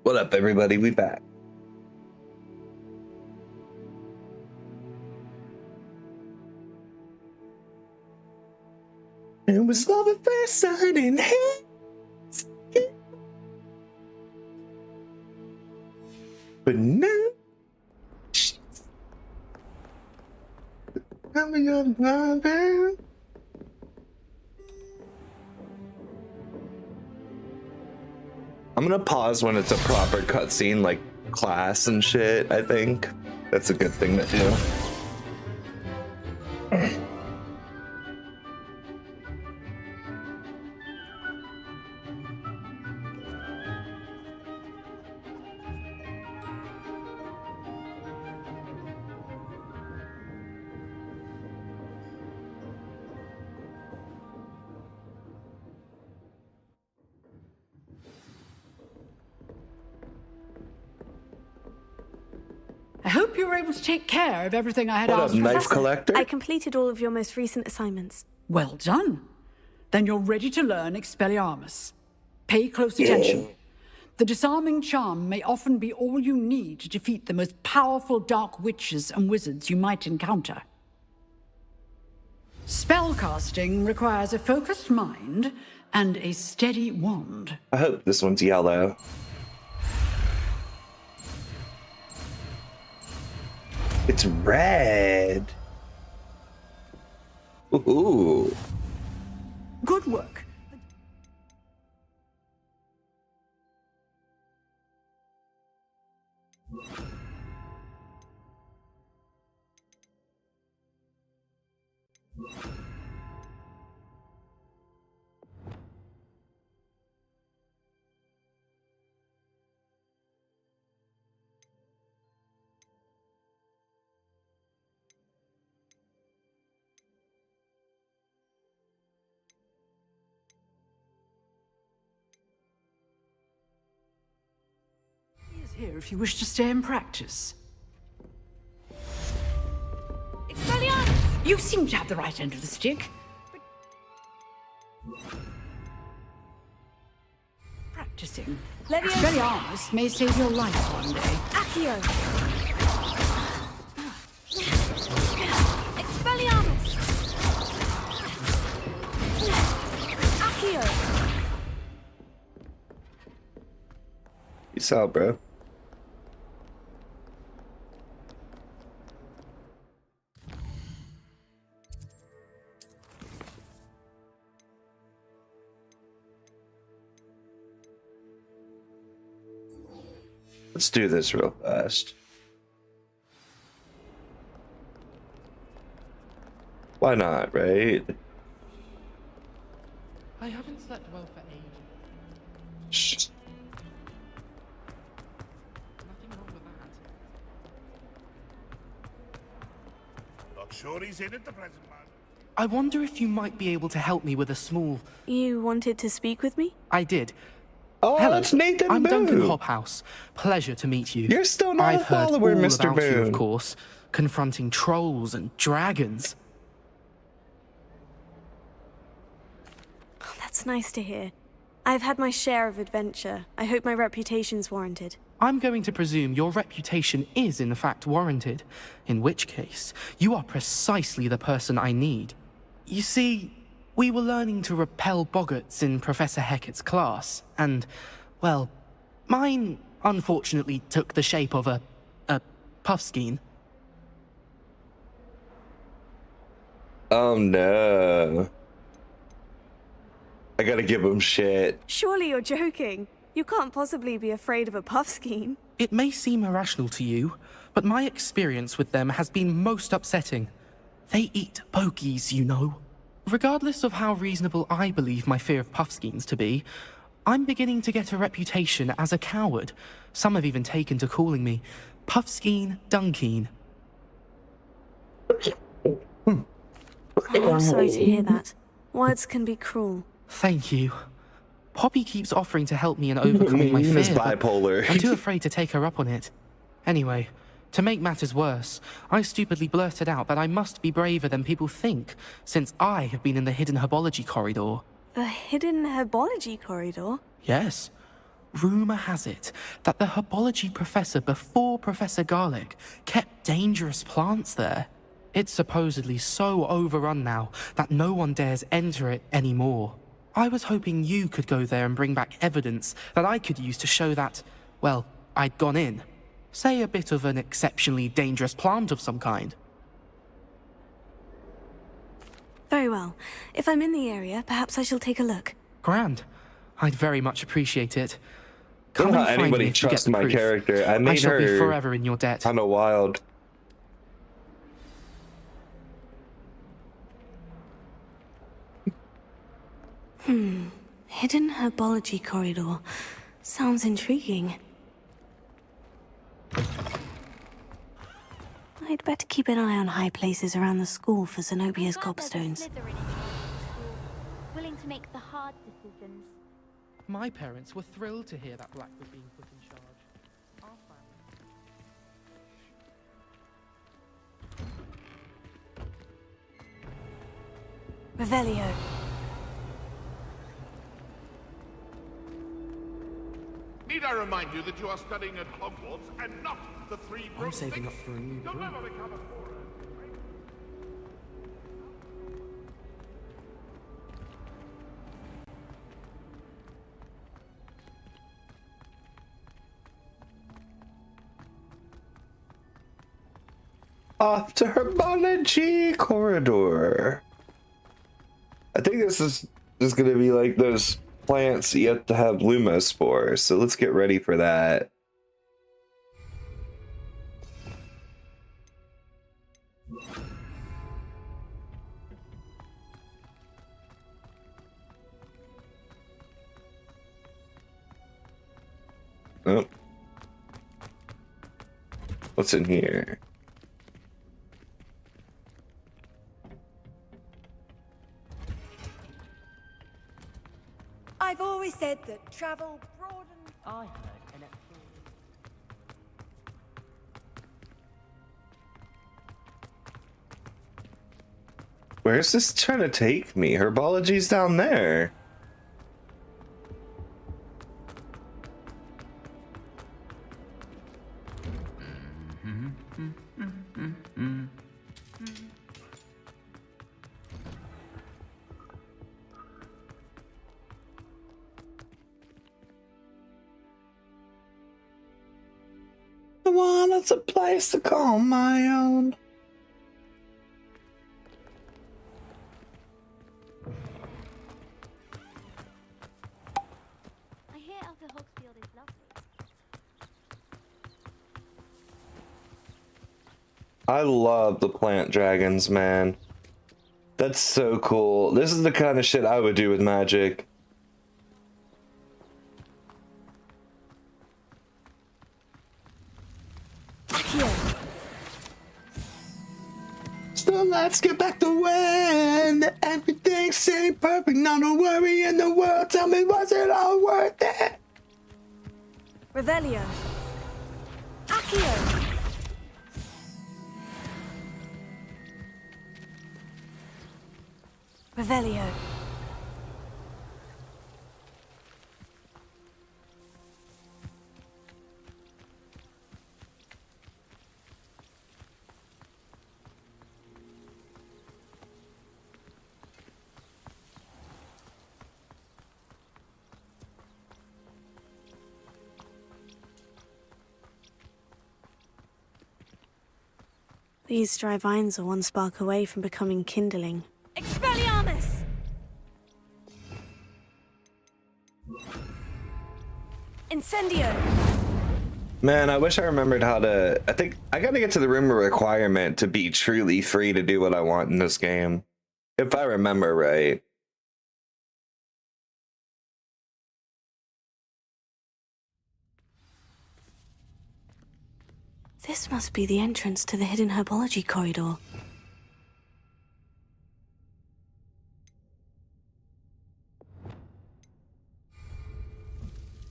What up, everybody? We back. It was love at first sight in hands. But now, I'm gonna pause when it's a proper cutscene, like class and shit. I think that's a good thing to do. I hope you were able to take care of everything I had What up, asked. knife Professor. collector? I completed all of your most recent assignments. Well done. Then you're ready to learn Expelliarmus. Pay close attention. The disarming charm may often be all you need to defeat the most powerful dark witches and wizards you might encounter. Spellcasting requires a focused mind and a steady wand. I hope this one's yellow. It's red. Ooh. Good work. Here if you wish to stay and practice. Expelliarmus! You seem to have the right end of the stick. Practicing. Leviosa! Expelliarmus may save your life one day. Accio! Expelliarmus! Accio! Peace out, bro. Let's do this real fast. Why not, right? I haven't slept well for ages. Shh. Nothing wrong with that. Not sure he's in at the present moment. I wonder if you might be able to help me with a small... You wanted to speak with me? I did. Oh, Hello, it's Nathan I'm Boone. Duncan Hobhouse. Pleasure to meet you. You're still not I've a heard follower, all Mr. about you, Boone. of course, confronting trolls and dragons. Oh, that's nice to hear. I've had my share of adventure. I hope my reputation's warranted. I'm going to presume your reputation is in fact warranted, in which case, you are precisely the person I need. You see, we were learning to repel boggarts in Professor Hecat's class, and, well, mine unfortunately took the shape of a puffskein. Oh no. I gotta give him shit. Surely you're joking. You can't possibly be afraid of a puffskein. It may seem irrational to you, but my experience with them has been most upsetting. They eat bogies, you know. Regardless of how reasonable I believe my fear of puffskeins to be, I'm beginning to get a reputation as a coward. Some have even taken to calling me Puffskeen Dunkeen. Oh, I'm sorry to hear that. Words can be cruel. Thank you. Poppy keeps offering to help me in overcoming my Miss fear, but Bipolar. I'm too afraid to take her up on it. Anyway, to make matters worse, I stupidly blurted out that I must be braver than people think, since I have been in the hidden herbology corridor. The hidden herbology corridor? Yes. Rumour has it that the herbology professor before Professor Garlic kept dangerous plants there. It's supposedly so overrun now that no one dares enter it anymore. I was hoping you could go there and bring back evidence that I could use to show that, well, I'd gone in. Say a bit of an exceptionally dangerous plant of some kind. Very well. If I'm in the area, perhaps I shall take a look. Grand. I'd very much appreciate it. I don't Come know and how find anybody me if you get trusts the my proof. character. I I made shall be her forever in your debt. kind of wild. Hidden herbology corridor. Sounds intriguing. I'd better keep an eye on high places around the school for Zenobia's Glad there's a gobstones. Slytherin in school, willing to make the hard decisions. My parents were thrilled to hear that Black was being put in charge. Our family... Revelio. Need I remind you that you are studying at Hogwarts and not the Three I'm Broomsticks? saving up for a new You'll broom. never become a Quirrell. Off to herbology corridor. I think this is gonna be like those plants that you have to have Lumospores, so let's get ready for that. Oh. What's in here? I've always said that travel broadens. I heard an Where's this trying to take me? Herbology's down there. I want a place to call my own. I hear Upper Hogsfield is lovely. I love the plant dragons, man. That's so cool. This is the kind of shit I would do with magic. Accio. So let's get back to when everything seemed perfect. Not a worry in the world. Tell me, was it all worth it? Revelio. Accio. Revelio. These dry vines are one spark away from becoming kindling. Expelliarmus! Incendio! Man, I wish I remembered how to. I think I gotta get to the room of requirement to be truly free to do what I want in this game. If I remember right. This must be the entrance to the hidden herbology corridor.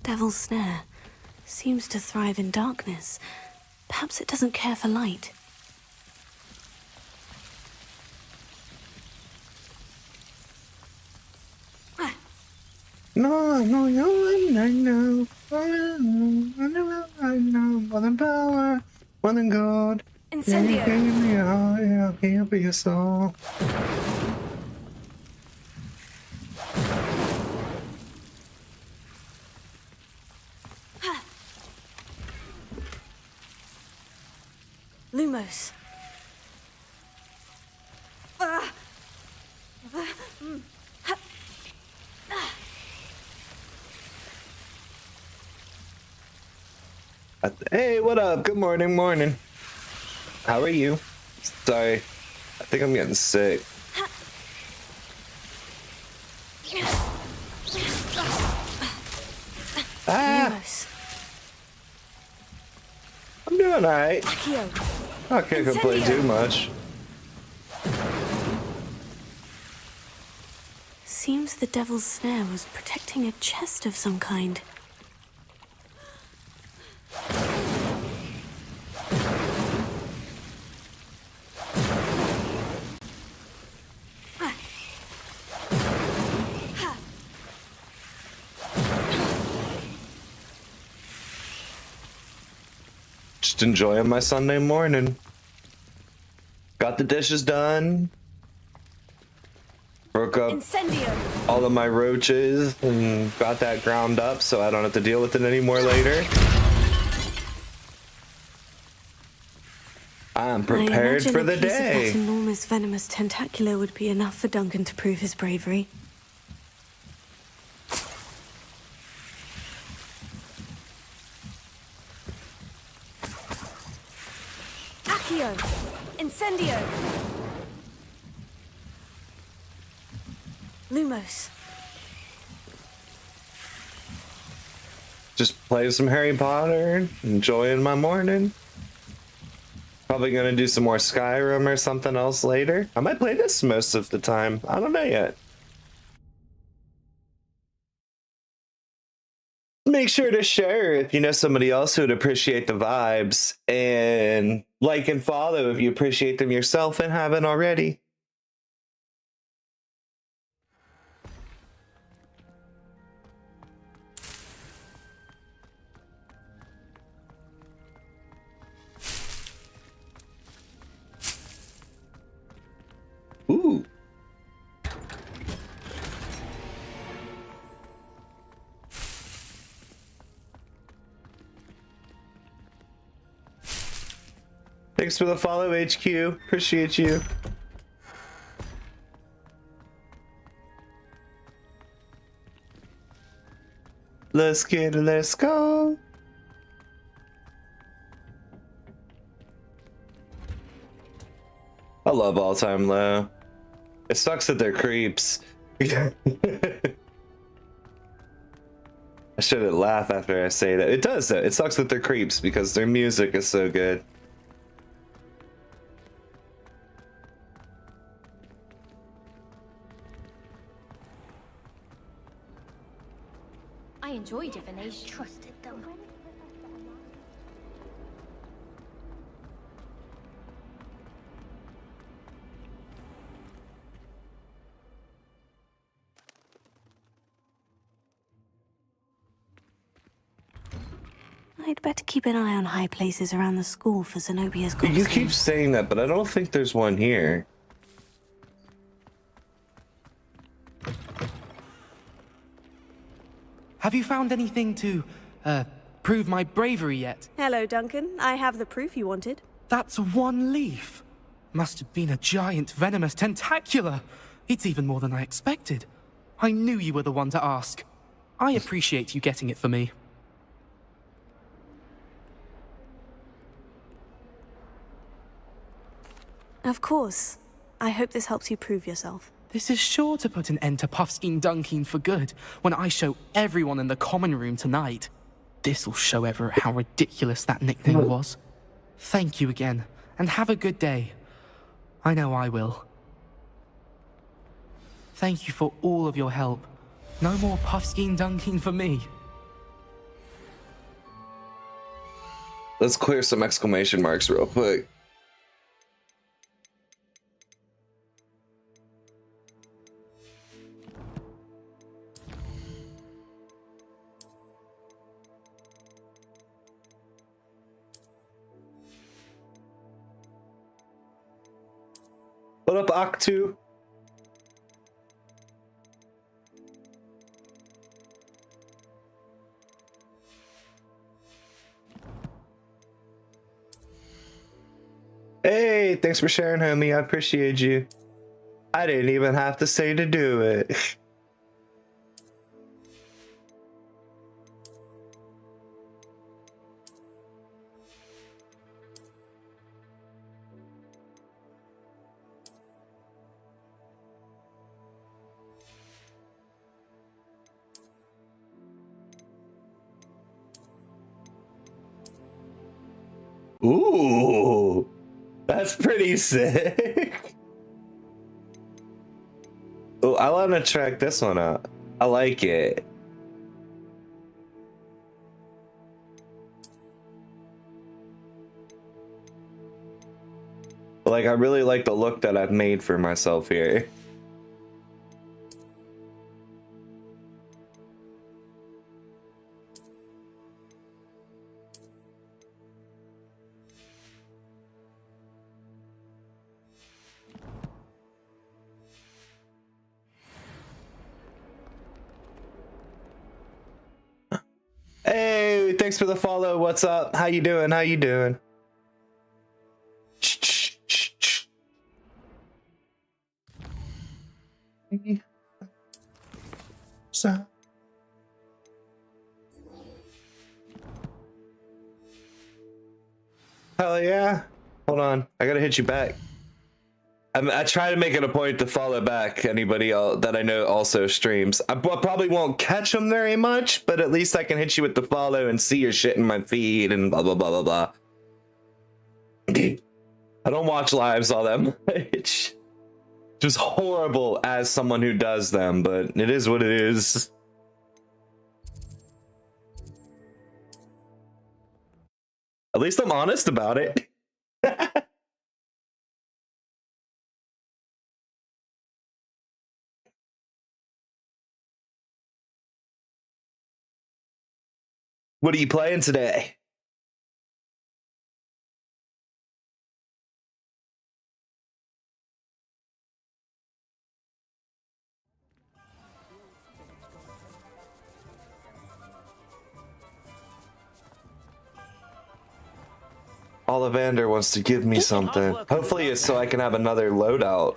Devil's Snare seems to thrive in darkness. Perhaps it doesn't care for light. No, I know you, I know. I know. More than power, more than gold. Incendio! Give me all, yeah, can't be a soul. Lumos. Hey, what up? Good morning, morning. How are you? Sorry, I think I'm getting sick. Ah, Lumos. I'm doing alright. Accio. I can't complain Incendio. too much. Seems the Devil's Snare was protecting a chest of some kind. Just enjoying my Sunday morning. Got the dishes done. Broke up Incendio! all of my roaches and got that ground up so I don't have to deal with it anymore later. I'm I prepared imagine for a the piece of that day. enormous venomous tentacula would be enough for Duncan to prove his bravery. Accio! Incendio! Lumos. Just play some Harry Potter, enjoying my morning. Probably gonna do some more Skyrim or something else later. I might play this most of the time. I don't know yet. Make sure to share if you know somebody else who would appreciate the vibes, and like and follow if you appreciate them yourself and haven't already. Ooh. Thanks for the follow, HQ. Appreciate you. Let's get it, let's go. I love All Time Low. It sucks that they're creeps. I shouldn't laugh after I say that. It does though. It sucks that they're creeps because their music is so good. I enjoy divination. Trusted them. I'd better keep an eye on high places around the school for Zenobia's gobstones. You keep saying that, but I don't think there's one here. Have you found anything to, prove my bravery yet? Hello, Duncan. I have the proof you wanted. That's one leaf. Must have been a giant venomous tentacula. It's even more than I expected. I knew you were the one to ask. I appreciate you getting it for me. Of course. I hope this helps you prove yourself. This is sure to put an end to Puffskein Dunkeen for good when I show everyone in the common room tonight. This'll show Everett how ridiculous that nickname was. Thank you again, and have a good day. I know I will. Thank you for all of your help. No more Puffskein Dunkeen for me. Let's clear some exclamation marks real quick. What up, Octu? Hey, thanks for sharing, homie. I appreciate you. I didn't even have to say to do it. Ooh, that's pretty sick. Oh, I want to check this one out. I like it. Like, I really like the look that I've made for myself here. Hey, thanks for the follow. What's up? How you doing? How you doing? So. Hell yeah. Hold on. I gotta hit you back. I try to make it a point to follow back anybody else that I know also streams. I probably won't catch them very much, but at least I can hit you with the follow and see your shit in my feed and blah, blah, blah, blah, blah. I don't watch lives all that much. Just horrible as someone who does them, but it is what it is. At least I'm honest about it. What are you playing today? Ollivander wants to give me something. Hopefully it's so I can have another loadout.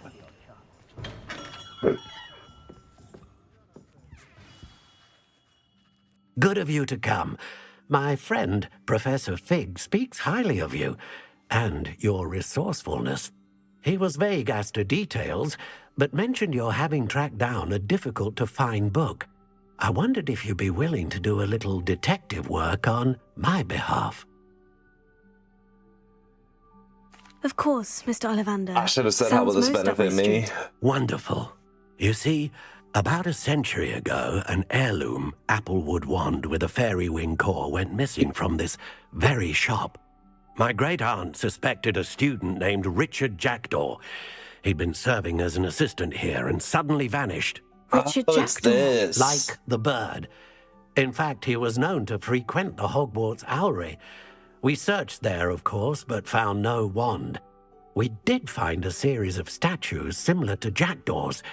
Good of you to come. My friend, Professor Fig, speaks highly of you and your resourcefulness. He was vague as to details, but mentioned your having tracked down a difficult-to-find book. I wondered if you'd be willing to do a little detective work on my behalf. Of course, Mr. Ollivander. I should have said how will this benefit me. Wonderful. You see, about a century ago, an heirloom applewood wand with a fairy wing core went missing from this very shop. My great-aunt suspected a student named Richard Jackdaw. He'd been serving as an assistant here and suddenly vanished. Richard Jackdaw? Like the bird. In fact, he was known to frequent the Hogwarts Owlery. We searched there, of course, but found no wand. We did find a series of statues similar to Jackdaw's.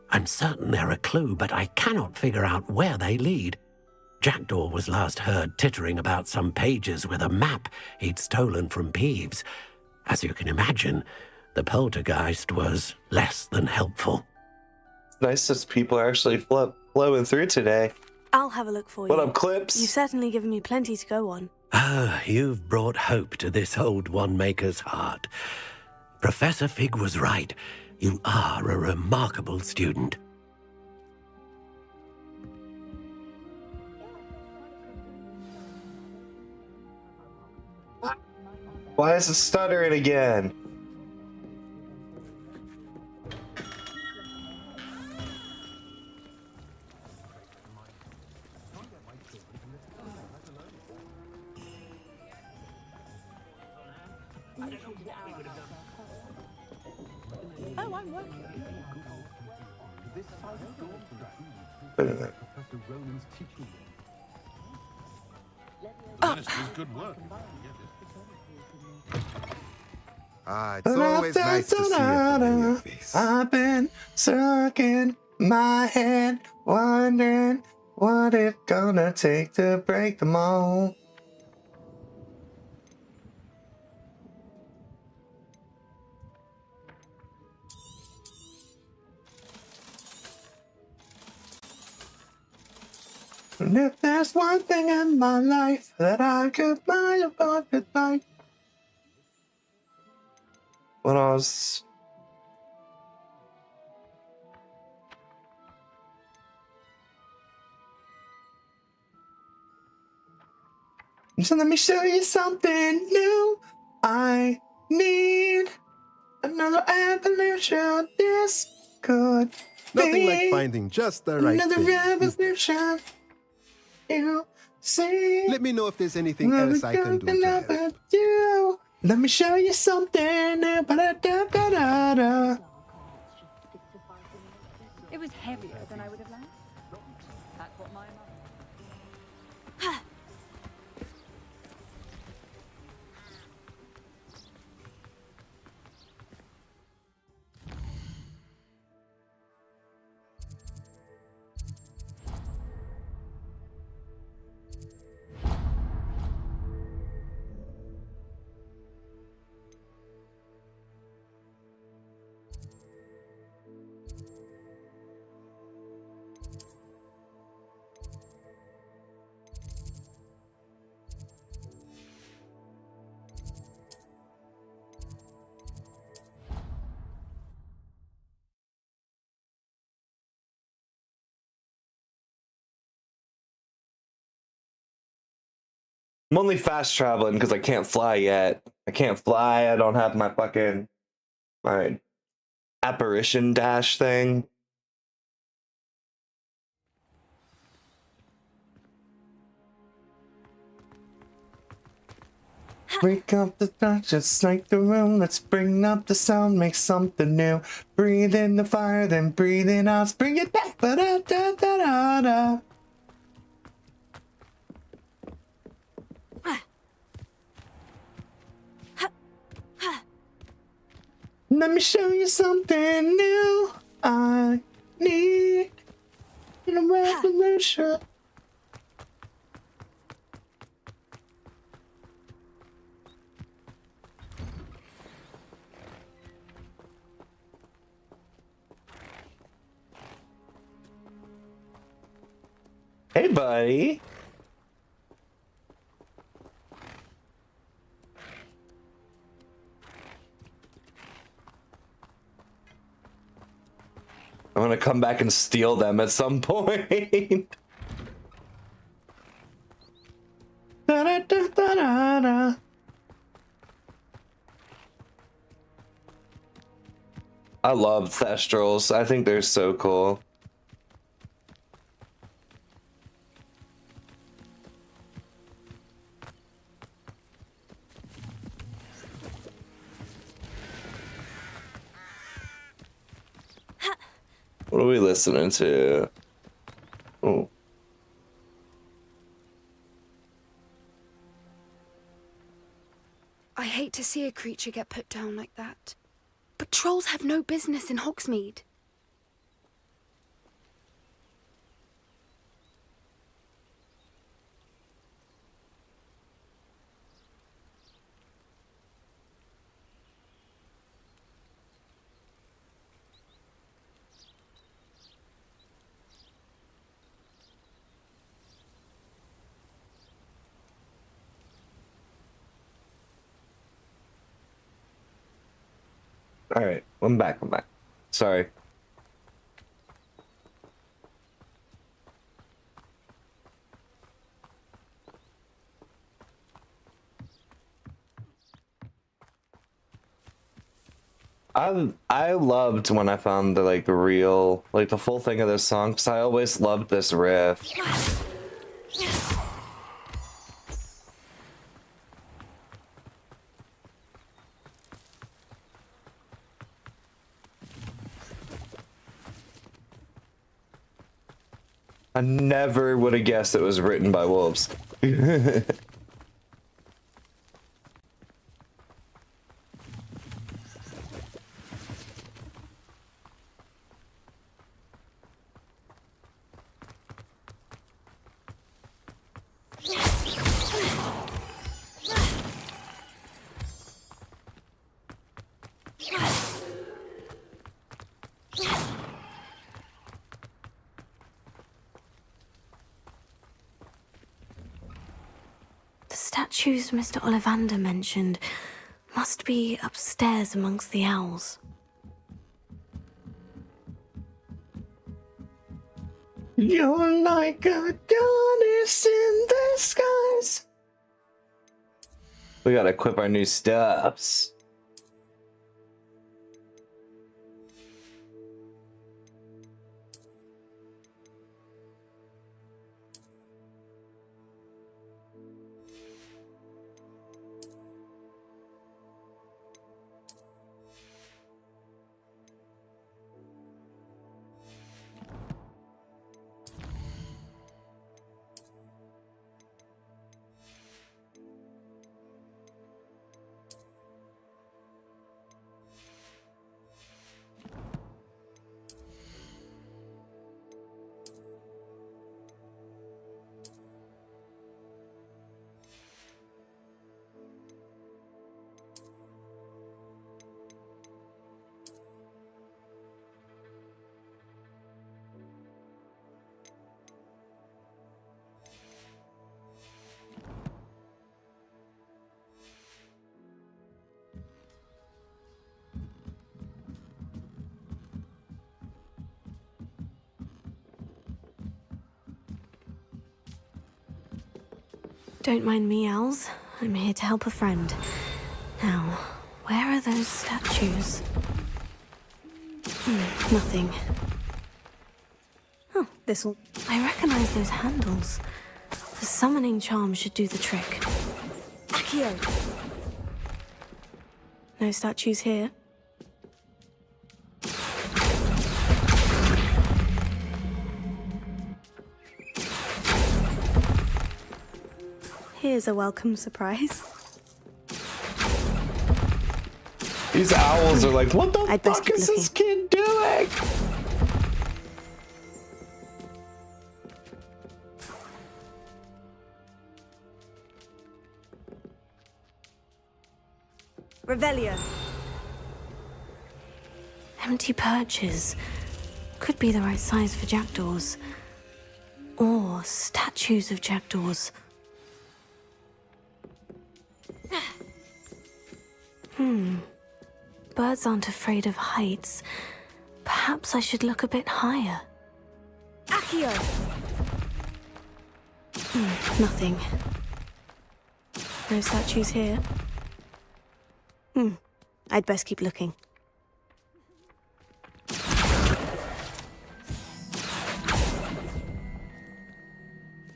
I'm certain they're a clue, but I cannot figure out where they lead. Jackdaw was last heard tittering about some pages with a map he'd stolen from Peeves. As you can imagine, the poltergeist was less than helpful. Nice that people are actually flowing through today. I'll have a look for you. What up, Clips? You've certainly given me plenty to go on. Ah, you've brought hope to this old one-maker's heart. Professor Fig was right. You are a remarkable student. Why is it stuttering again? Oh, I'm working. Wait a minute. Ministry's good work. Ah, it's always nice to see a familiar face. I've been sucking my head, wondering what it's gonna take to break them all. And if there's one thing in my life that I could buy about goodbye. When I was so let me show you something new. I need another evolution. This could Nothing be like finding just the right another thing. revolution. You see, Let me know if there's anything else I can do to help. you. Let me show you something new. Ba-da-da-da-da-da. It was heavier than I would have liked. That's what my mum. I'm only fast traveling because I can't fly yet. I can't fly. I don't have my apparition dash thing. Wake up the dark, just like the room. Let's bring up the sound, make something new. Breathe in the fire, then breathe it out. Bring it back. Ba-da-da-da-da-da. Let me show you something new. I need a revolution. Hey, buddy. I'm gonna come back and steal them at some point. Da-da-da-da-da-da. I love Thestrals. I think they're so cool. What are we listening to? Oh. I hate to see a creature get put down like that. But trolls have no business in Hogsmeade. All right, I'm back. Sorry. I loved when I found the the full thing of this song, because I always loved this riff. I never would have guessed it was written by wolves. statues Mr. Ollivander mentioned must be upstairs amongst the owls. You're like a goddess in the skies. We gotta equip our new stuffs. Don't mind me, owls. I'm here to help a friend. Now, where are those statues? Nothing. Oh, this'll... I recognize those handles. The summoning charm should do the trick. Accio! No statues here. Here's a welcome surprise. These owls are like, what the I'd best fuck is keep this kid doing? Revelio. Empty perches. Could be the right size for jackdaws. Or statues of jackdaws. Birds aren't afraid of heights. Perhaps I should look a bit higher. Accio! Nothing. No statues here. I'd best keep looking.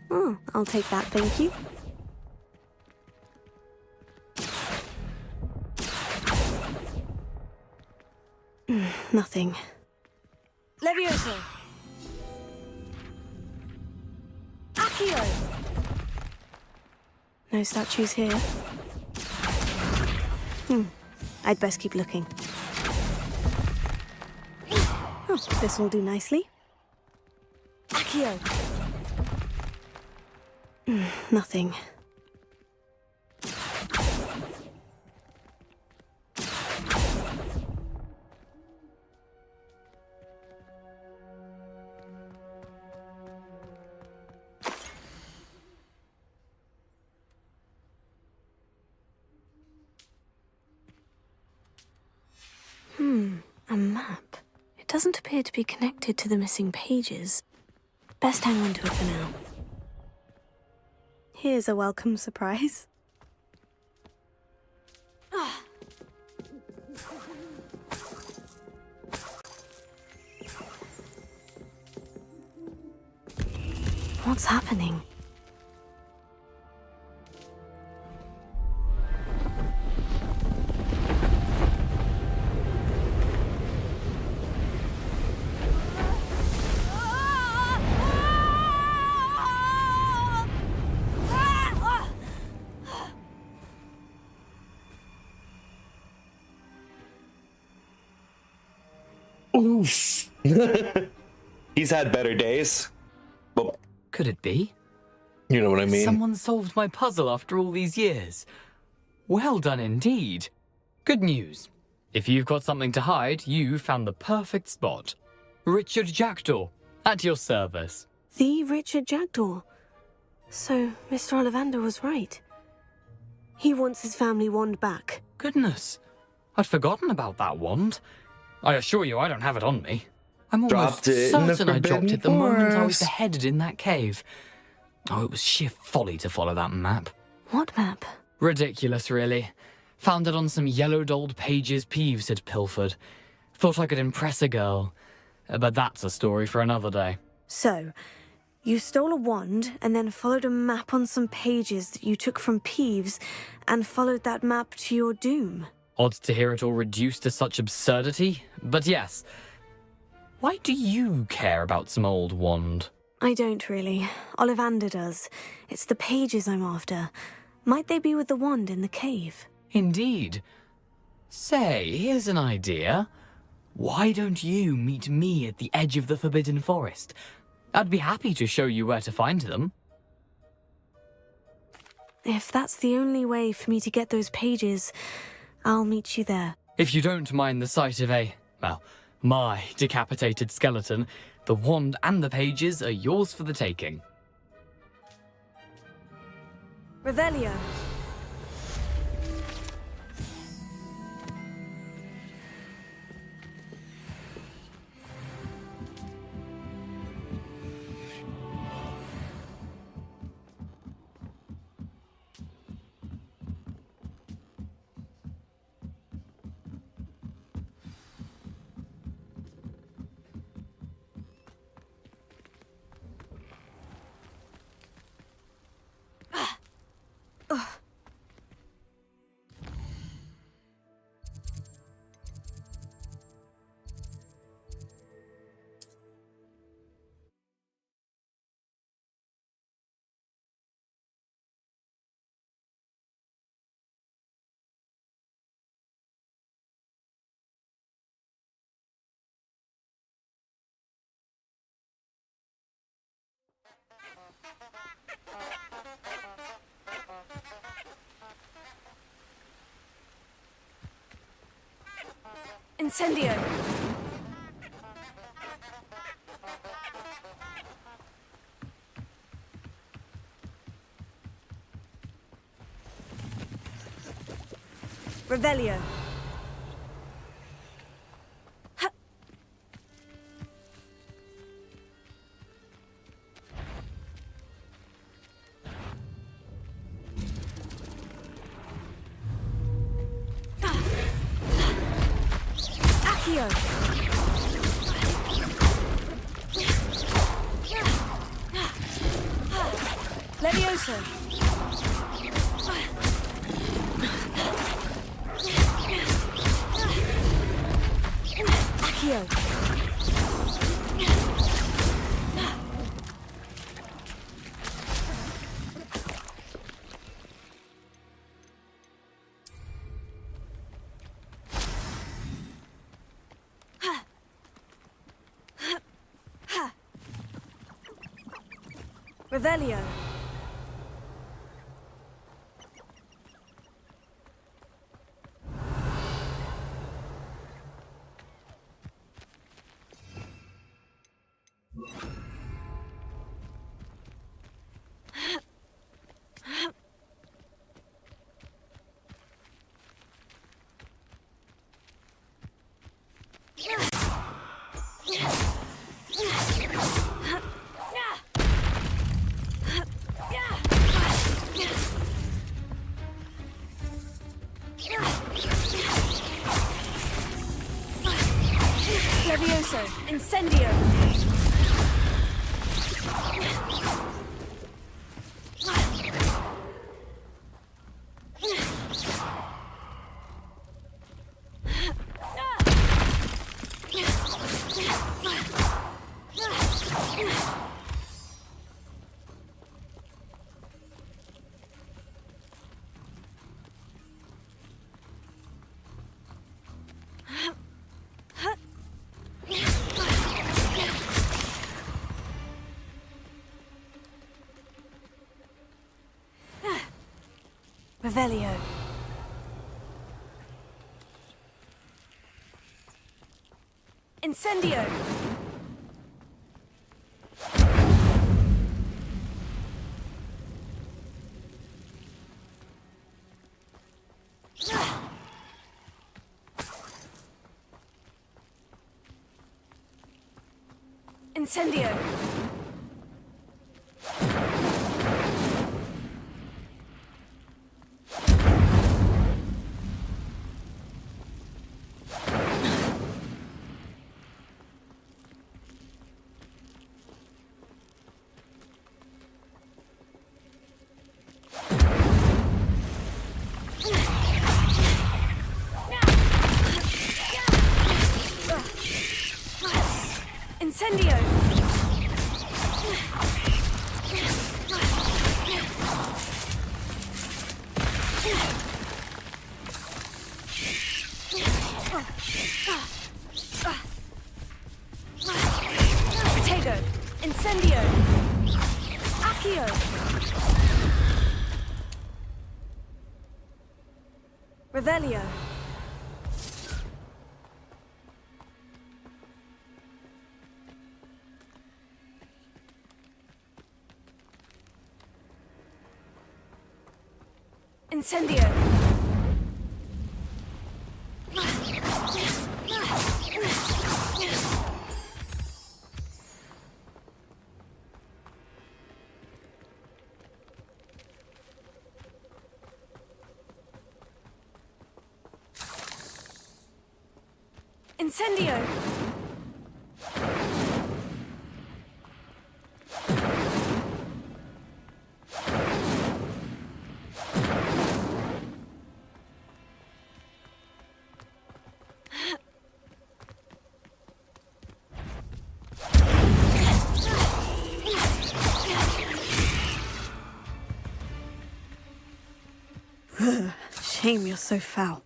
Oh, I'll take that, thank you. Nothing. Levioso! Accio! No statues here. I'd best keep looking. Oh, this will do nicely. Accio! Nothing. A map. It doesn't appear to be connected to the missing pages. Best hang on to it for now. Here's a welcome surprise. What's happening? Oof. He's had better days. Well, could it be? You know what I mean? Someone solved my puzzle after all these years. Well done indeed. Good news. If you've got something to hide, you found the perfect spot. Richard Jackdaw, at your service. The Richard Jackdaw. So, Mr. Ollivander was right. He wants his family wand back. Goodness, I'd forgotten about that wand. I assure you I don't have it on me. I'm almost Dropped it in the certain I dropped Forbidden it the moment I was Forest. beheaded in that cave. Oh, it was sheer folly to follow that map. What map? Ridiculous, really. Found it on some yellowed old pages Peeves had pilfered. Thought I could impress a girl. But that's a story for another day. So, you stole a wand and then followed a map on some pages that you took from Peeves and followed that map to your doom. Odd to hear it all reduced to such absurdity, but yes. Why do you care about some old wand? I don't really. Ollivander does. It's the pages I'm after. Might they be with the wand in the cave? Indeed. Say, here's an idea. Why don't you meet me at the edge of the Forbidden Forest? I'd be happy to show you where to find them. If that's the only way for me to get those pages, I'll meet you there. If you don't mind the sight of my decapitated skeleton, the wand and the pages are yours for the taking. Revelio. Incendio! Revelio! Accio! Levioso! Accio! Revelio. Levioso, incendio! Revelio. Incendio! Incendio! Incendio! Potato! Incendio! Accio! Revelio! Incendio! Incendio! Shame you're so foul.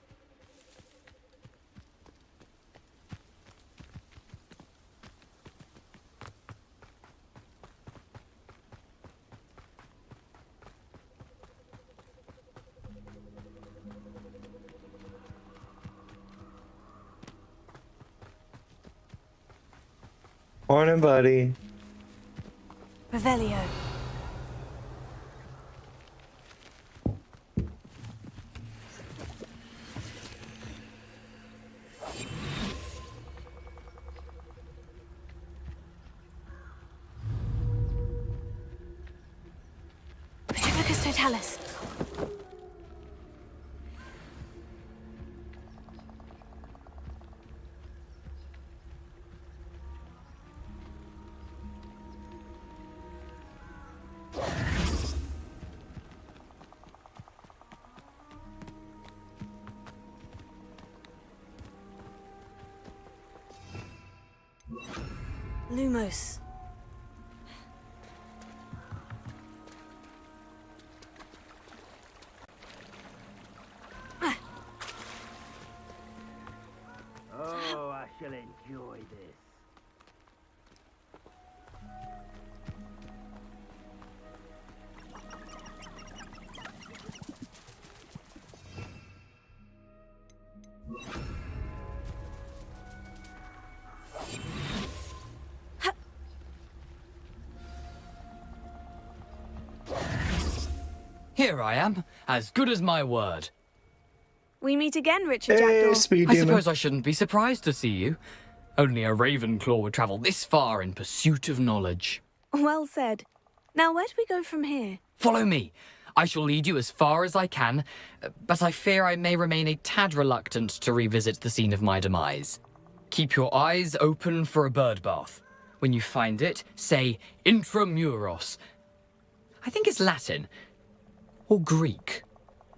Morning, buddy. Revelio. Petrificus Totalis. Lumos. Oh, I shall enjoy this. Here I am, as good as my word. We meet again, Richard Hey, Jackdaw. Speed I Demon. suppose I shouldn't be surprised to see you. Only a Ravenclaw would travel this far in pursuit of knowledge. Well said. Now, where do we go from here? Follow me. I shall lead you as far as I can, but I fear I may remain a tad reluctant to revisit the scene of my demise. Keep your eyes open for a bird bath. When you find it, say Intramuros. I think it's Latin. Or Greek.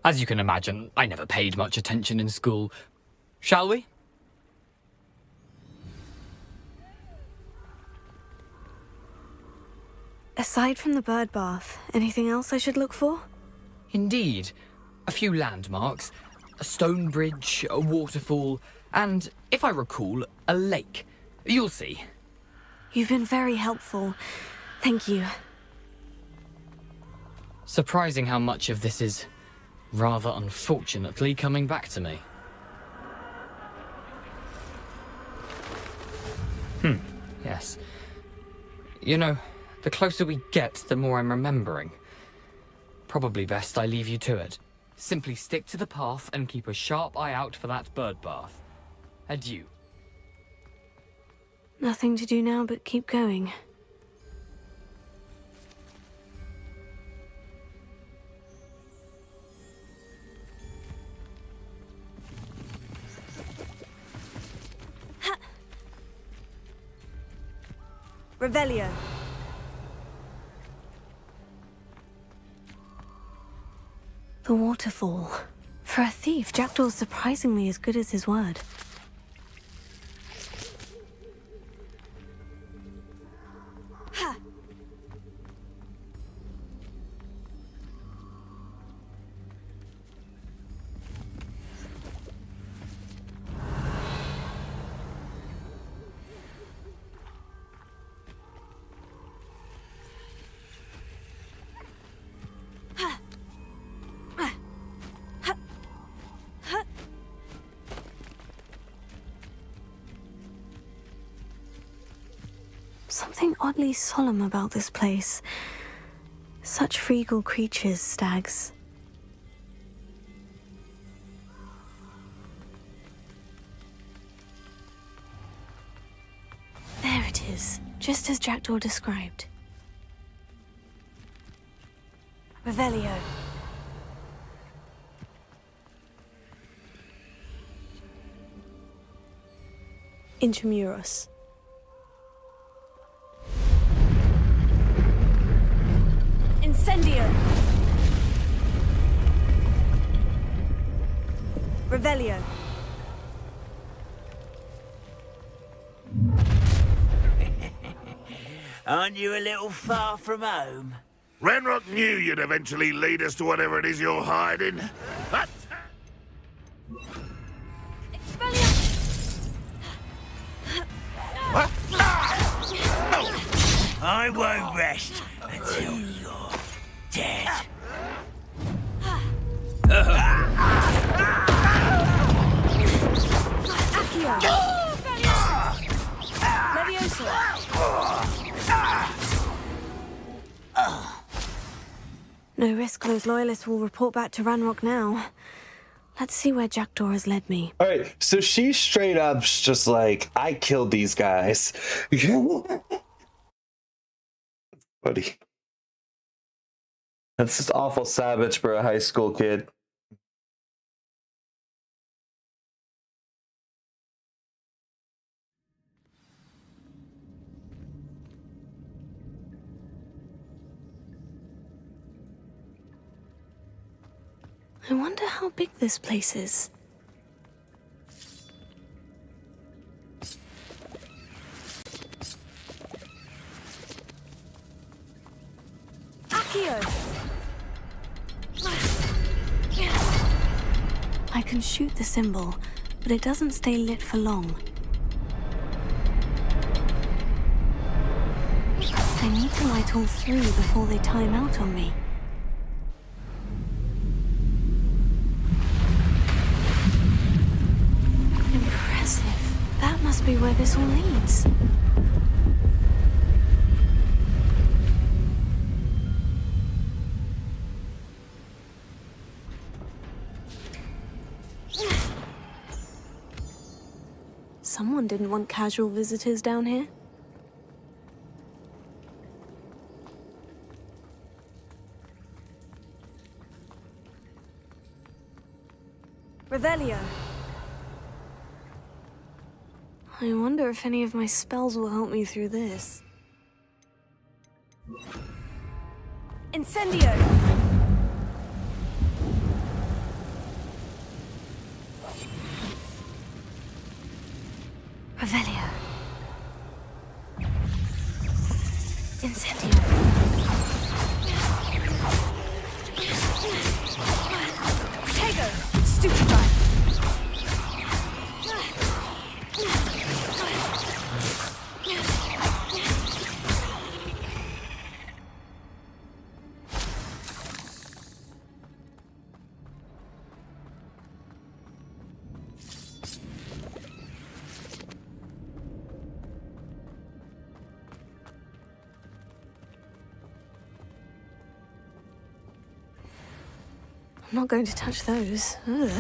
As you can imagine, I never paid much attention in school. Shall we? Aside from the bird bath, anything else I should look for? Indeed. A few landmarks. A stone bridge, a waterfall, and, if I recall, a lake. You'll see. You've been very helpful. Thank you. Surprising how much of this is, rather unfortunately, coming back to me. Yes. You know, the closer we get, the more I'm remembering. Probably best I leave you to it. Simply stick to the path and keep a sharp eye out for that bird bath. Adieu. Nothing to do now but keep going. Revelio. The waterfall. For a thief, Jackdaw's surprisingly as good as his word. Ha! Something oddly solemn about this place. Such regal creatures, stags. There it is, just as Jackdaw described. Revelio. Intramuros. Incendio! Revelio. Aren't you a little far from home? Ranrock knew you'd eventually lead us to whatever it is you're hiding. I won't rest until you're dead. Accio! Levioso! No risk those loyalists will report back to Ranrock now. Let's see where Jackdaw has led me. All right, so she straight up's just like, I killed these guys. Buddy. That's just awful savage for a high school kid. I wonder how big this place is. Accio! I can shoot the symbol, but it doesn't stay lit for long. I need to light all three before they time out on me. Impressive. That must be where this all leads. Someone didn't want casual visitors down here. Revelio. I wonder if any of my spells will help me through this. Incendio! Revelio. Incendio. Protego! Stupefy! I'm not going to touch those. Ugh.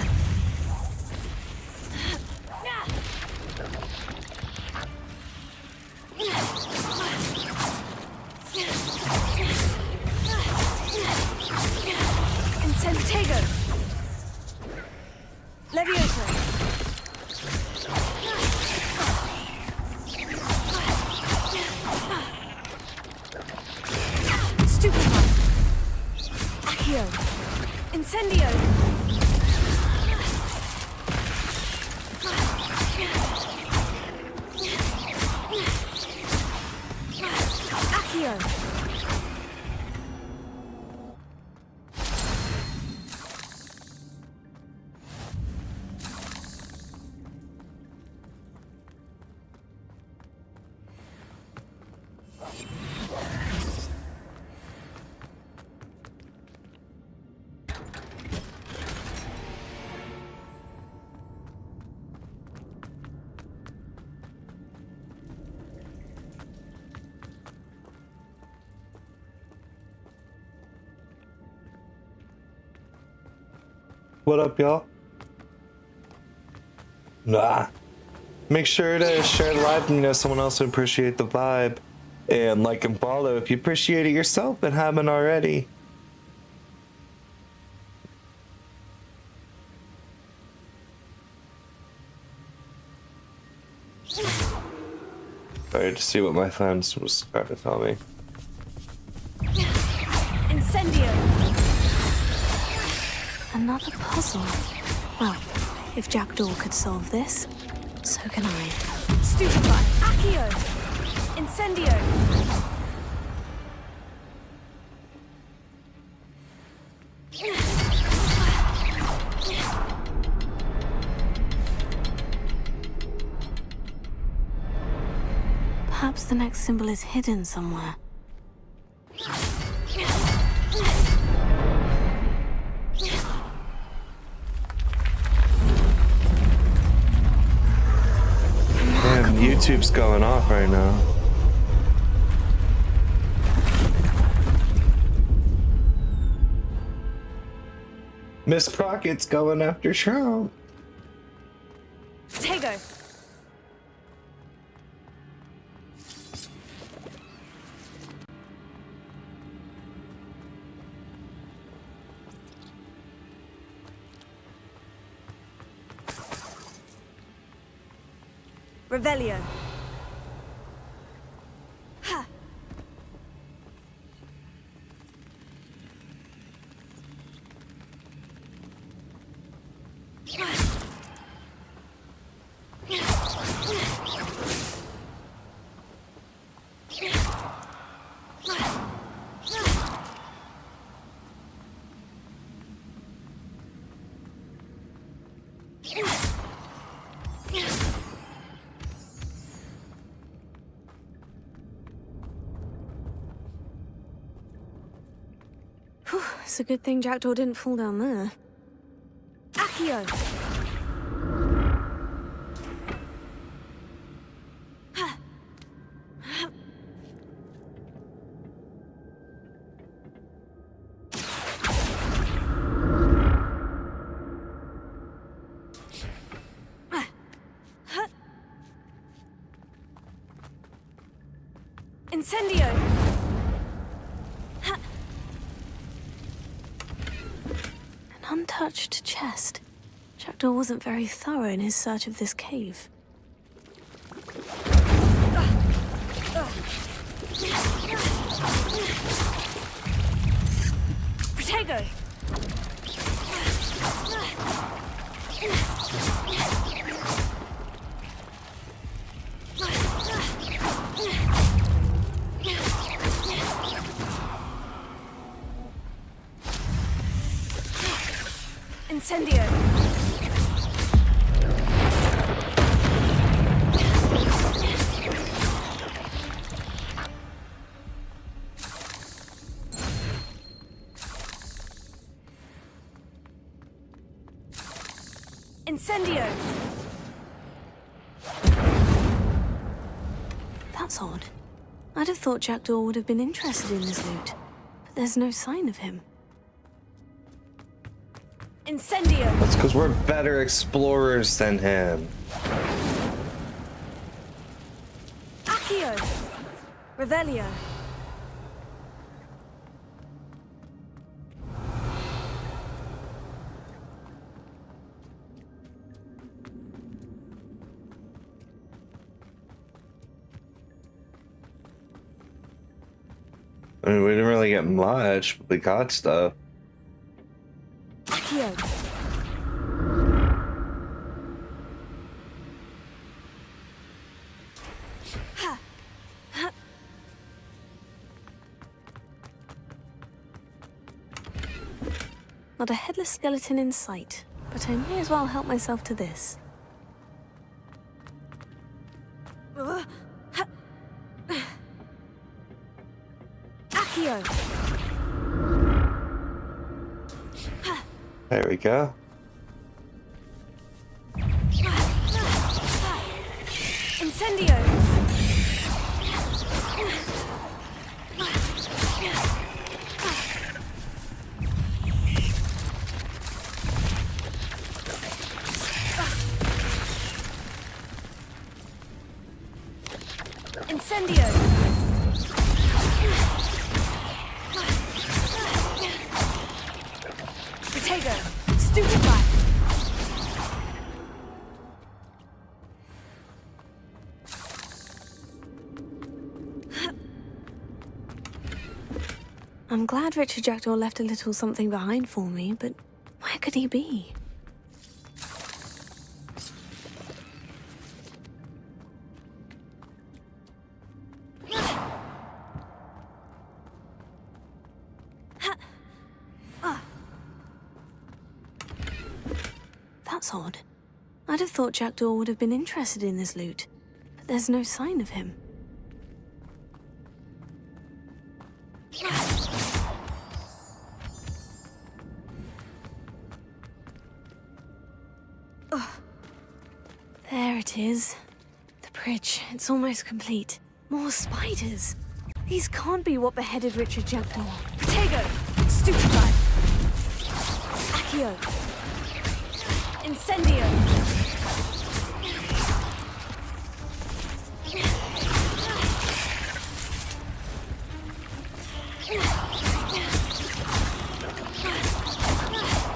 Accio. What up, y'all? Nah. Make sure to share the live and you know someone else will appreciate the vibe. And like and follow if you appreciate it yourself and haven't already. Sorry to see what my friends was trying to tell me. Incendio. Another puzzle. Well, if Jackdaw could solve this, so can I. Stupefy. Accio. Incendio. Perhaps the next symbol is hidden somewhere. Damn, YouTube's going off right now. Miss Crockett's going after Trump. Tego. Revelio. Ha. It's a good thing Jackdaw didn't fall down there. Accio! Incendio! An untouched chest. Jackdaw wasn't very thorough in his search of this cave. Protego! Incendio! Incendio! That's odd. I'd have thought Jackdaw would have been interested in this loot, but there's no sign of him. Incendio! That's because we're better explorers than him. Accio! Revelio. I mean, we didn't really get much, but we got stuff. Accio. Ha. Ha. Not a headless skeleton in sight, but I may as well help myself to this. Accio! There we go. Incendio! Incendio! Protego! Stupefy! I'm glad Richard Jackdaw left a little something behind for me, but where could he be? That's odd. I'd have thought Jackdaw would have been interested in this loot, but there's no sign of him. There it is. The bridge. It's almost complete. More spiders. These can't be what beheaded Richard Jackdaw. Protego! Stupefy! Accio! Incendio!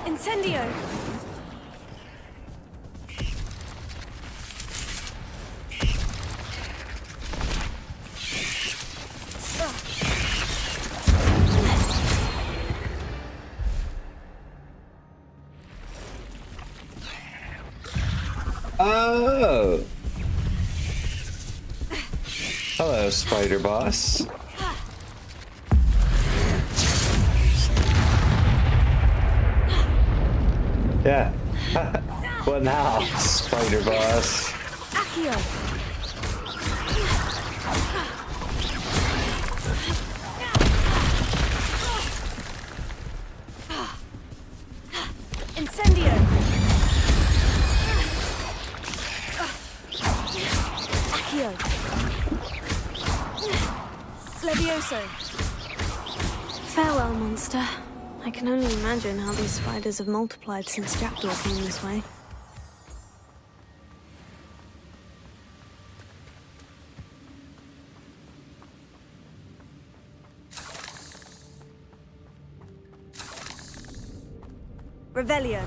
Incendio! Oh! Hello, Spider Boss. Yeah. What now, Spider Boss? Accio! Incendio! Accio! Levioso! Farewell, monster. I can only imagine how these spiders have multiplied since Jackdaw came this way. Revelio.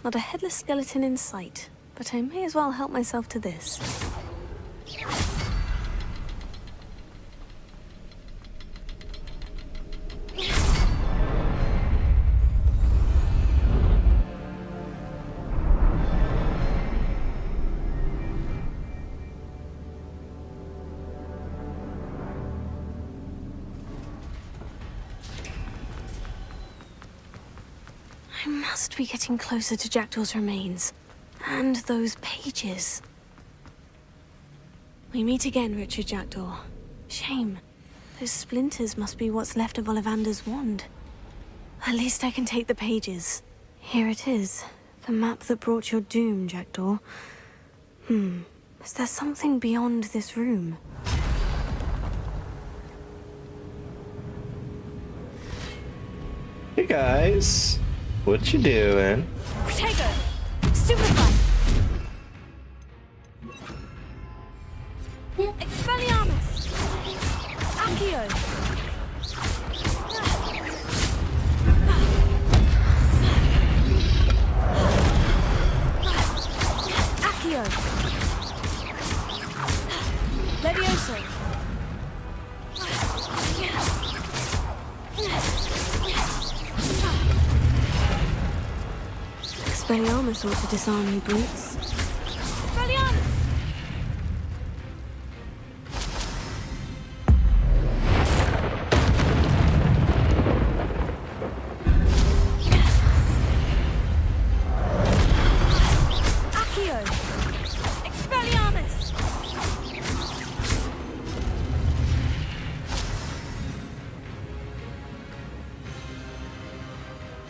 Not a headless skeleton in sight, but I may as well help myself to this. I must be getting closer to Jackdaw's remains. And those pages. We meet again, Richard Jackdaw. Shame. Those splinters must be what's left of Ollivander's wand. At least I can take the pages. Here it is. The map that brought your doom, Jackdaw. Is there something beyond this room? Hey guys, what you doing? Protego! Stupefy! Expelliarmus! Accio! Accio! Levioso! Expelliarmus ought to disarm you brutes. Expelliarmus! Accio! Expelliarmus!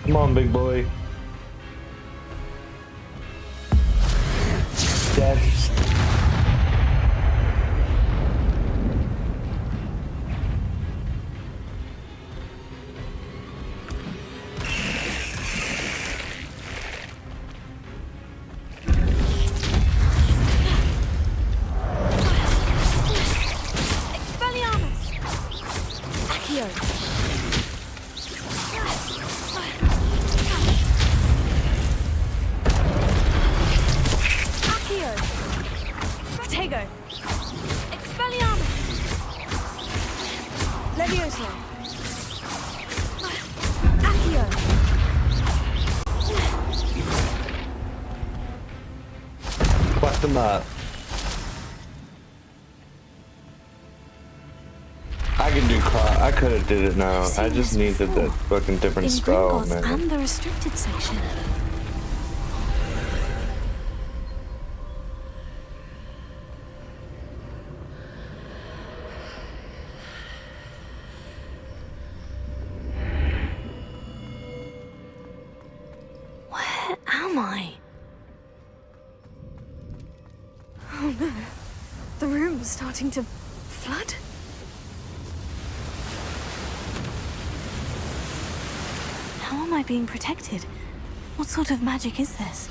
Come on, big boy. Dead. Expelliarmus! Accio! Accio! Protego! Expelliarmus! Levioso! Accio! Fuck them up. I can do cross. I could have did it now. I just needed that fucking different In spell, Gringotts man. and the restricted section. Where am I? Oh no. The room's starting to flood. How am I being protected? What sort of magic is this?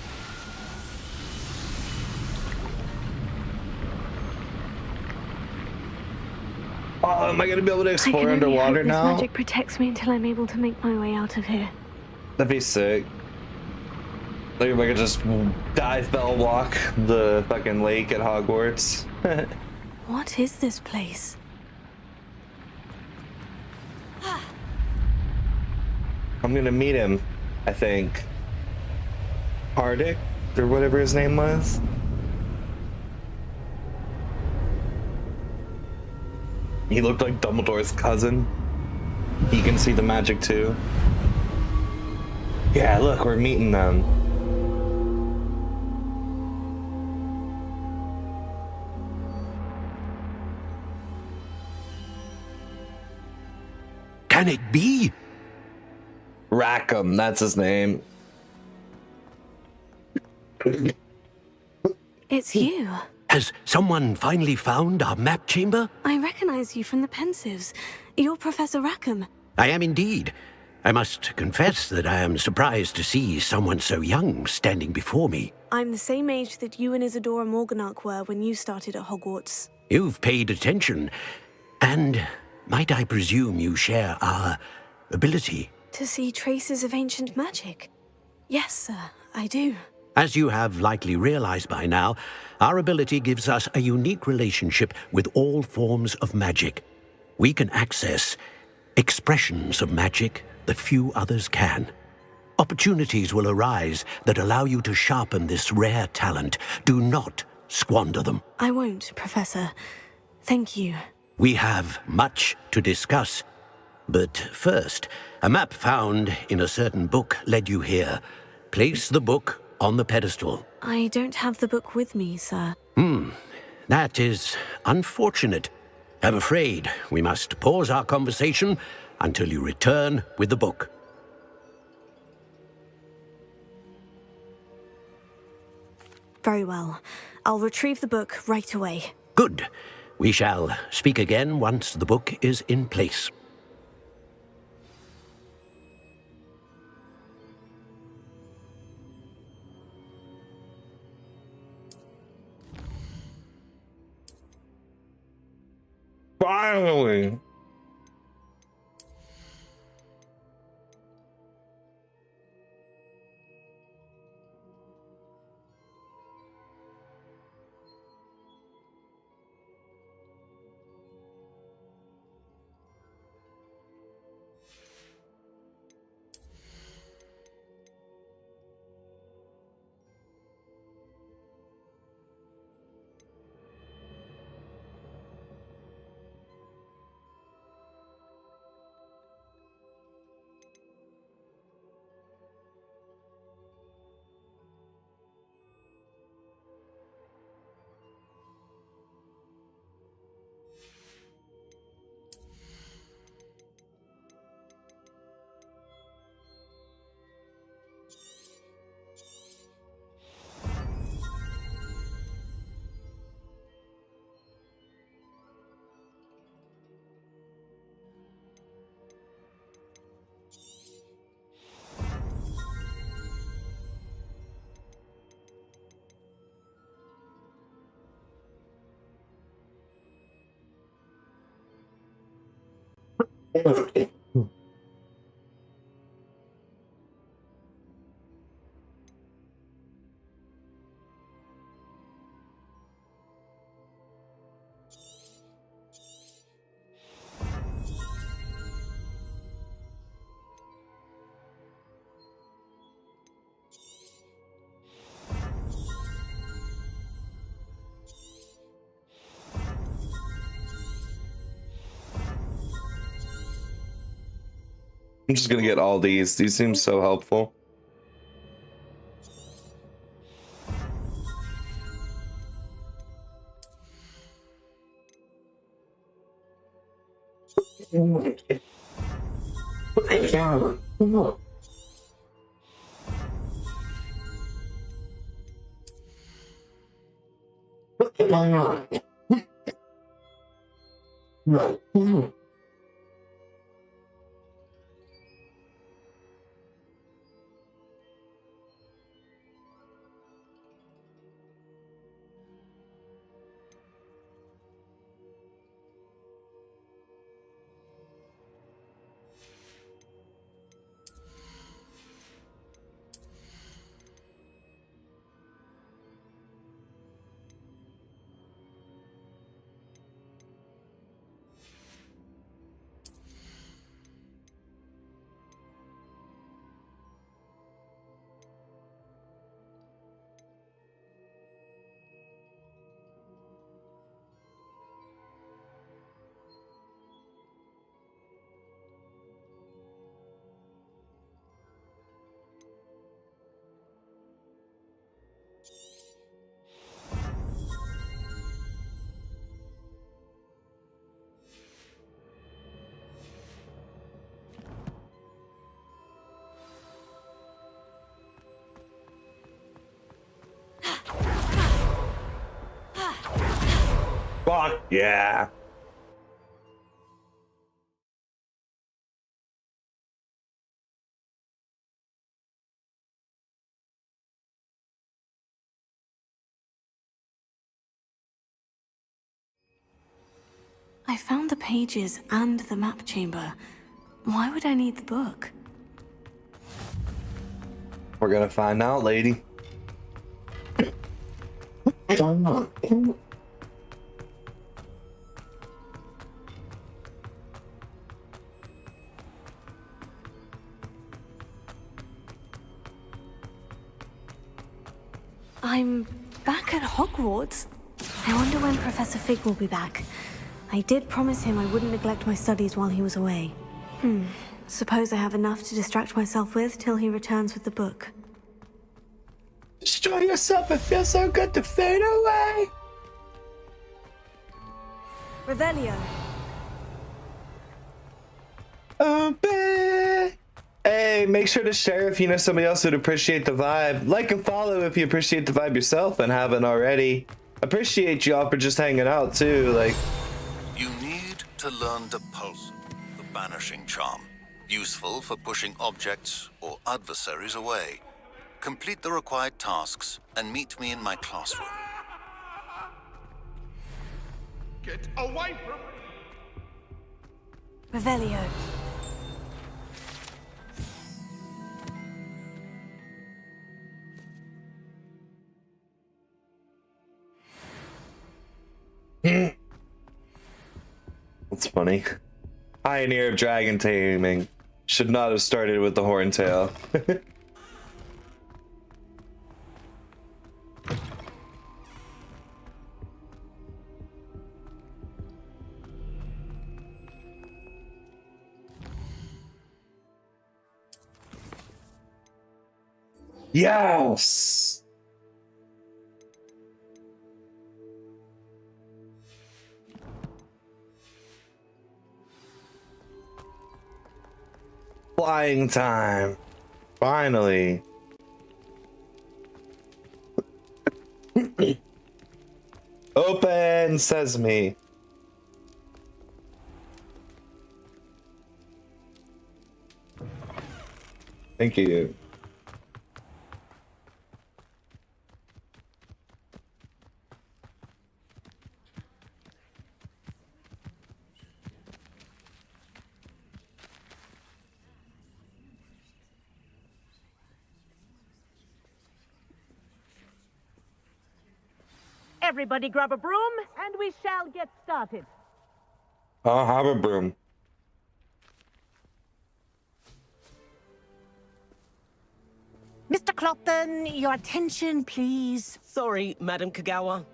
Oh, am I gonna be able to I explore can only underwater hope this now? magic protects me until I'm able to make my way out of here. That'd be sick. Like if I could just dive bell walk the fucking lake at Hogwarts. What is this place? I'm gonna meet him, I think. Hardick, or whatever his name was. He looked like Dumbledore's cousin. He can see the magic too. Yeah, look, we're meeting them. Can it be? Rackham, that's his name. It's you. Has someone finally found our map chamber? I recognize you from the Pensives. You're Professor Rackham. I am indeed. I must confess that I am surprised to see someone so young standing before me. I'm the same age that you and Isadora Morganach were when you started at Hogwarts. You've paid attention. And might I presume you share our ability? To see traces of ancient magic? Yes, sir, I do. As you have likely realized by now, our ability gives us a unique relationship with all forms of magic. We can access expressions of magic that few others can. Opportunities will arise that allow you to sharpen this rare talent. Do not squander them. I won't, Professor. Thank you. We have much to discuss. But first, a map found in a certain book led you here. Place the book on the pedestal. I don't have the book with me, sir. That is unfortunate. I'm afraid we must pause our conversation until you return with the book. Very well. I'll retrieve the book right away. Good. We shall speak again once the book is in place. Finally! I'm just gonna get all these. These seem so helpful. Fuck yeah. I found the pages and the map chamber. Why would I need the book? We're gonna find out, lady. I'm back at Hogwarts. I wonder when Professor Fig will be back. I did promise him I wouldn't neglect my studies while he was away. Suppose I have enough to distract myself with till he returns with the book. Destroy yourself, it feels so good to fade away. Revelio. Hey, make sure to share if you know somebody else who'd appreciate the vibe. Like and follow if you appreciate the vibe yourself and haven't already. Appreciate y'all for just hanging out too. Like, you need to learn Depulsion, the banishing charm, useful for pushing objects or adversaries away. Complete the required tasks and meet me in my classroom. Get away from me! Revelio. That's funny. Pioneer of dragon taming. Should not have started with the horntail. Yes! Flying time. Finally. Open sesame. Thank you. Everybody grab a broom, and we shall get started. I'll have a broom. Mr. Clopton, your attention, please. Sorry, Madam Kagawa.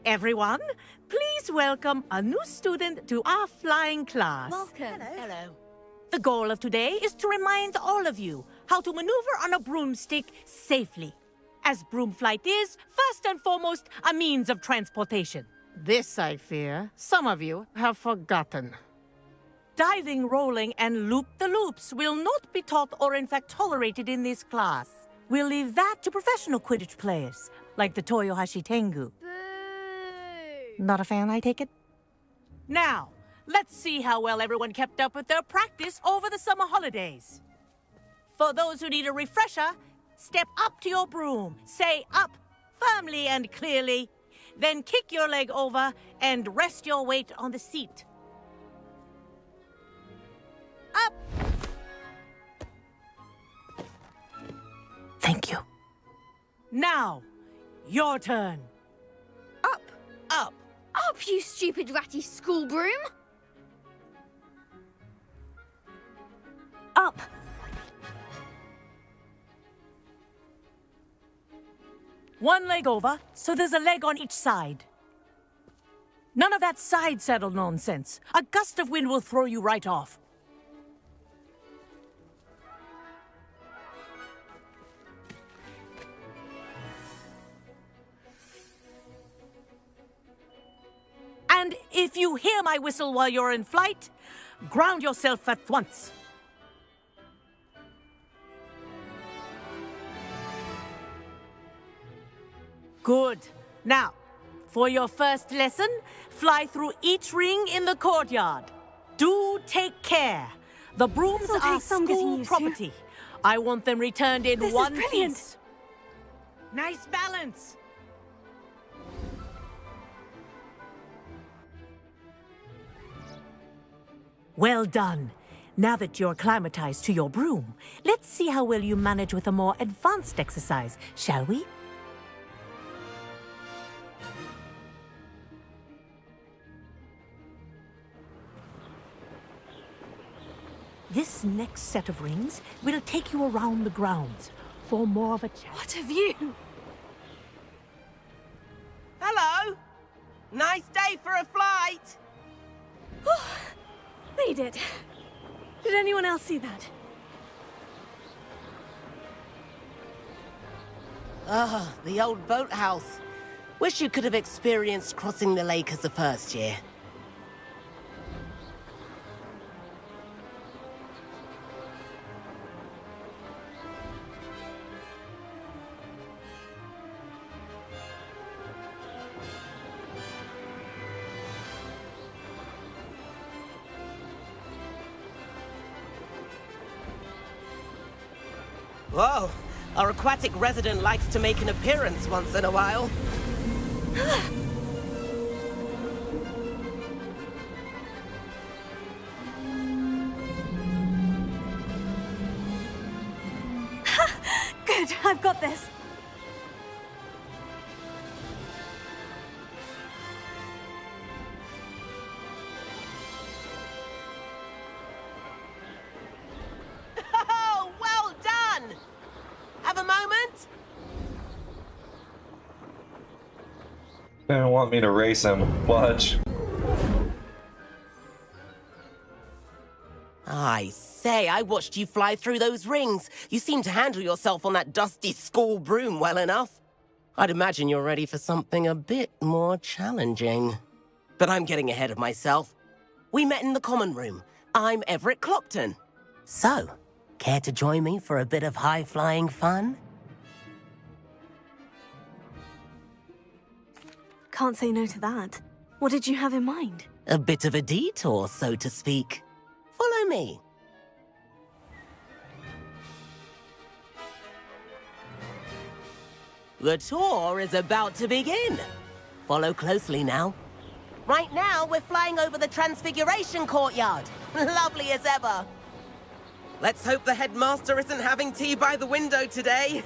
Everyone, please welcome a new student to our flying class. Welcome. Hello. The goal of today is to remind all of you how to maneuver on a broomstick safely. As broom flight is, first and foremost, a means of transportation. This, I fear, some of you have forgotten. Diving, rolling, and loop-the-loops will not be taught or in fact tolerated in this class. We'll leave that to professional Quidditch players, like the Toyohashi Tengu. Boo! Not a fan, I take it? Now, let's see how well everyone kept up with their practice over the summer holidays. For those who need a refresher, step up to your broom, say up firmly and clearly, then kick your leg over and rest your weight on the seat. Up! Thank you. Now, your turn. Up! Up! Up, you stupid ratty school broom! Up! One leg over, so there's a leg on each side. None of that side saddle nonsense. A gust of wind will throw you right off. And if you hear my whistle while you're in flight, ground yourself at once. Good. Now, for your first lesson, fly through each ring in the courtyard. Do take care. The brooms This'll are take some getting school used to. property. I want them returned in This is one brilliant. piece. Nice balance. Well done. Now that you're acclimatized to your broom, let's see how well you manage with a more advanced exercise, shall we? This next set of rings will take you around the grounds for more of a chat. What a view! Hello! Nice day for a flight! They did. Did anyone else see that? Ah, the old boathouse. Wish you could have experienced crossing the lake as a first year. Whoa, our aquatic resident likes to make an appearance once in a while. Good, I've got this. Oh, well done! Have a moment? They don't want me to race him. Watch. I say, I watched you fly through those rings. You seem to handle yourself on that dusty school broom well enough. I'd imagine you're ready for something a bit more challenging. But I'm getting ahead of myself. We met in the common room. I'm Everett Clopton. So, care to join me for a bit of high-flying fun? Can't say no to that. What did you have in mind? A bit of a detour, so to speak. Follow me. The tour is about to begin. Follow closely now. Right now, we're flying over the Transfiguration Courtyard. Lovely as ever. Let's hope the headmaster isn't having tea by the window today.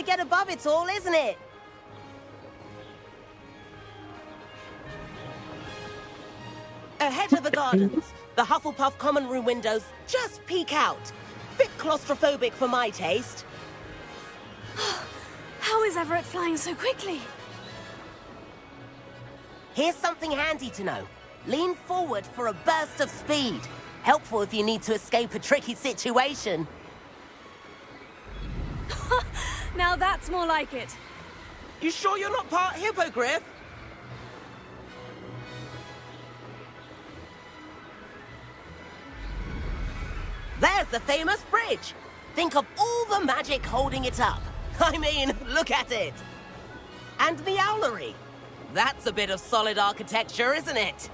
to get above it all, isn't it? Ahead of the gardens, the Hufflepuff common room windows just peek out. Bit claustrophobic for my taste. How is Everett flying so quickly? Here's something handy to know. Lean forward for a burst of speed. Helpful if you need to escape a tricky situation. Now that's more like it. You sure you're not part hippogriff? There's the famous bridge. Think of all the magic holding it up. I mean, look at it. And the owlery. That's a bit of solid architecture, isn't it?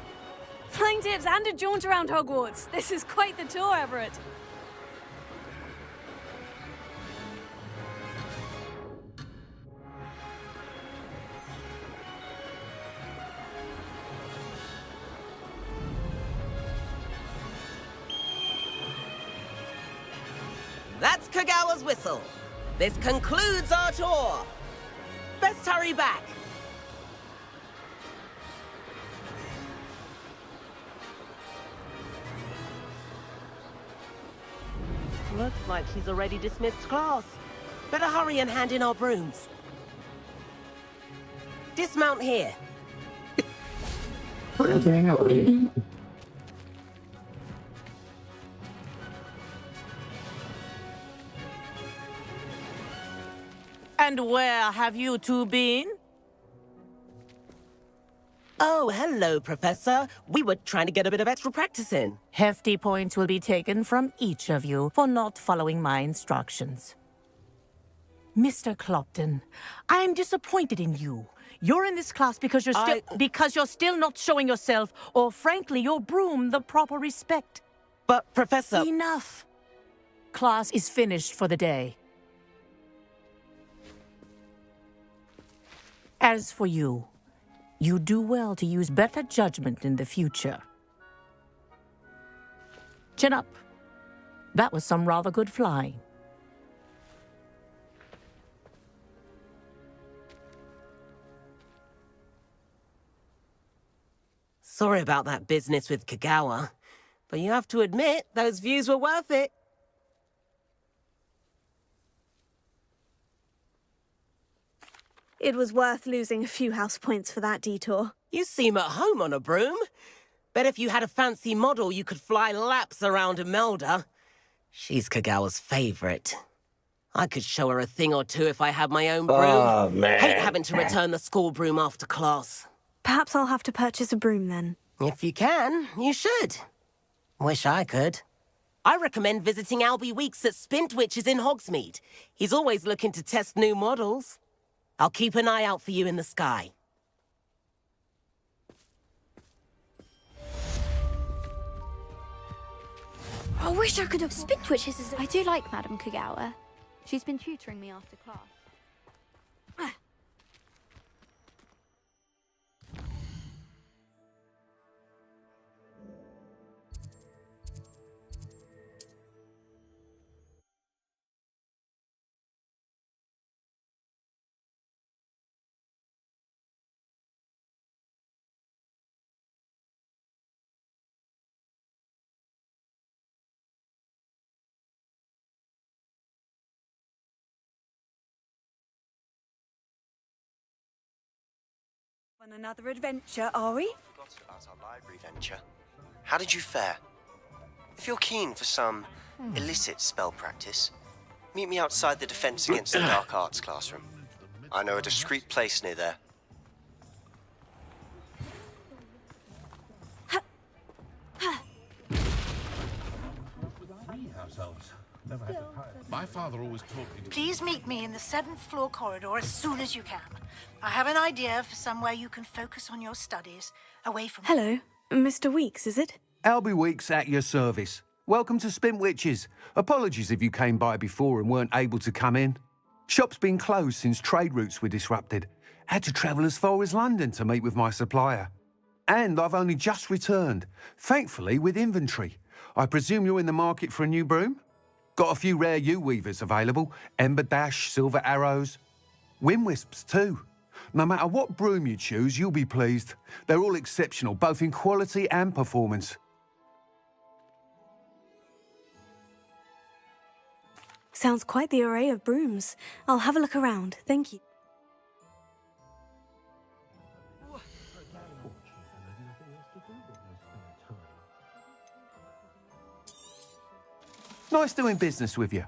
Flying tips and a jaunt around Hogwarts. This is quite the tour, Everett. That's Kagawa's whistle. This concludes our tour. Best hurry back. Looks like she's already dismissed class. Better hurry and hand in our brooms. Dismount here. And where have you two been? Oh, hello, Professor. We were trying to get a bit of extra practice in. Hefty points will be taken from each of you for not following my instructions. Mr. Clopton, I am disappointed in you. You're in this class because you're still not showing yourself, or frankly, your broom the proper respect. But, Professor... Enough. Class is finished for the day. As for you, you do well to use better judgment in the future. Chin up. That was some rather good flying. Sorry about that business with Kagawa, but you have to admit, those views were worth it. It was worth losing a few house points for that detour. You seem at home on a broom. Bet if you had a fancy model, you could fly laps around Imelda. She's Kagawa's favorite. I could show her a thing or two if I had my own broom. Oh, man. Hate having to return the school broom after class. Perhaps I'll have to purchase a broom then. If you can, you should. Wish I could. I recommend visiting Albie Weeks at Spintwitches in Hogsmeade. He's always looking to test new models. I'll keep an eye out for you in the sky. I wish I could have Spintwitches. I do like Madame Kagawa. She's been tutoring me after class. On another adventure, are we? Forgot about our library venture. How did you fare? If you're keen for some illicit spell practice, meet me outside the Defense Against the Dark Arts classroom. I know a discreet place near there. My father always taught me to... Please meet me in the 7th floor corridor as soon as you can. I have an idea for somewhere you can focus on your studies, away from... Hello, Mr. Weeks, is it? Albie Weeks at your service. Welcome to Spintwitches. Apologies if you came by before and weren't able to come in. Shop's been closed since trade routes were disrupted. Had to travel as far as London to meet with my supplier. And I've only just returned, thankfully with inventory. I presume you're in the market for a new broom? Got a few rare yew-weavers available. Ember Dash, Silver Arrows. Wind-wisps too. No matter what broom you choose, you'll be pleased. They're all exceptional, both in quality and performance. Sounds quite the array of brooms. I'll have a look around, thank you. Nice doing business with you.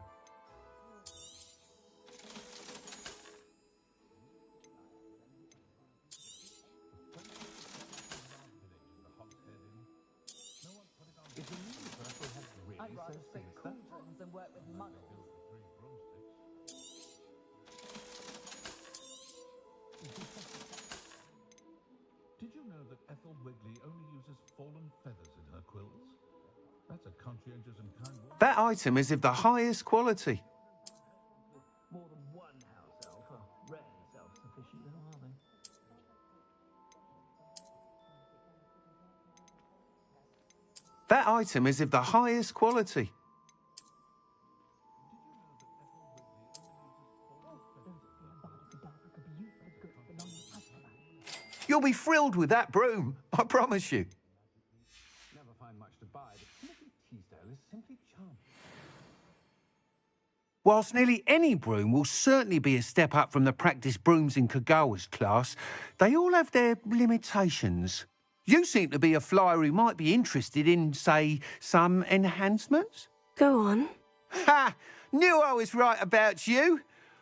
Did you know that Ethel Wigley only uses fallen feathers in her quills? That's a conscientious and kind woman. That item is of the highest quality. More than one house elf are rarely self-sufficient, though, are they? That item is of the highest quality. You'll be thrilled with that broom, I promise you. Never find much to buy, but Timothy Teasdale is simply charming. Whilst nearly any broom will certainly be a step up from the practice brooms in Kagawa's class, they all have their limitations. You seem to be a flyer who might be interested in, say, some enhancements? Go on. Ha! Knew I was right about you.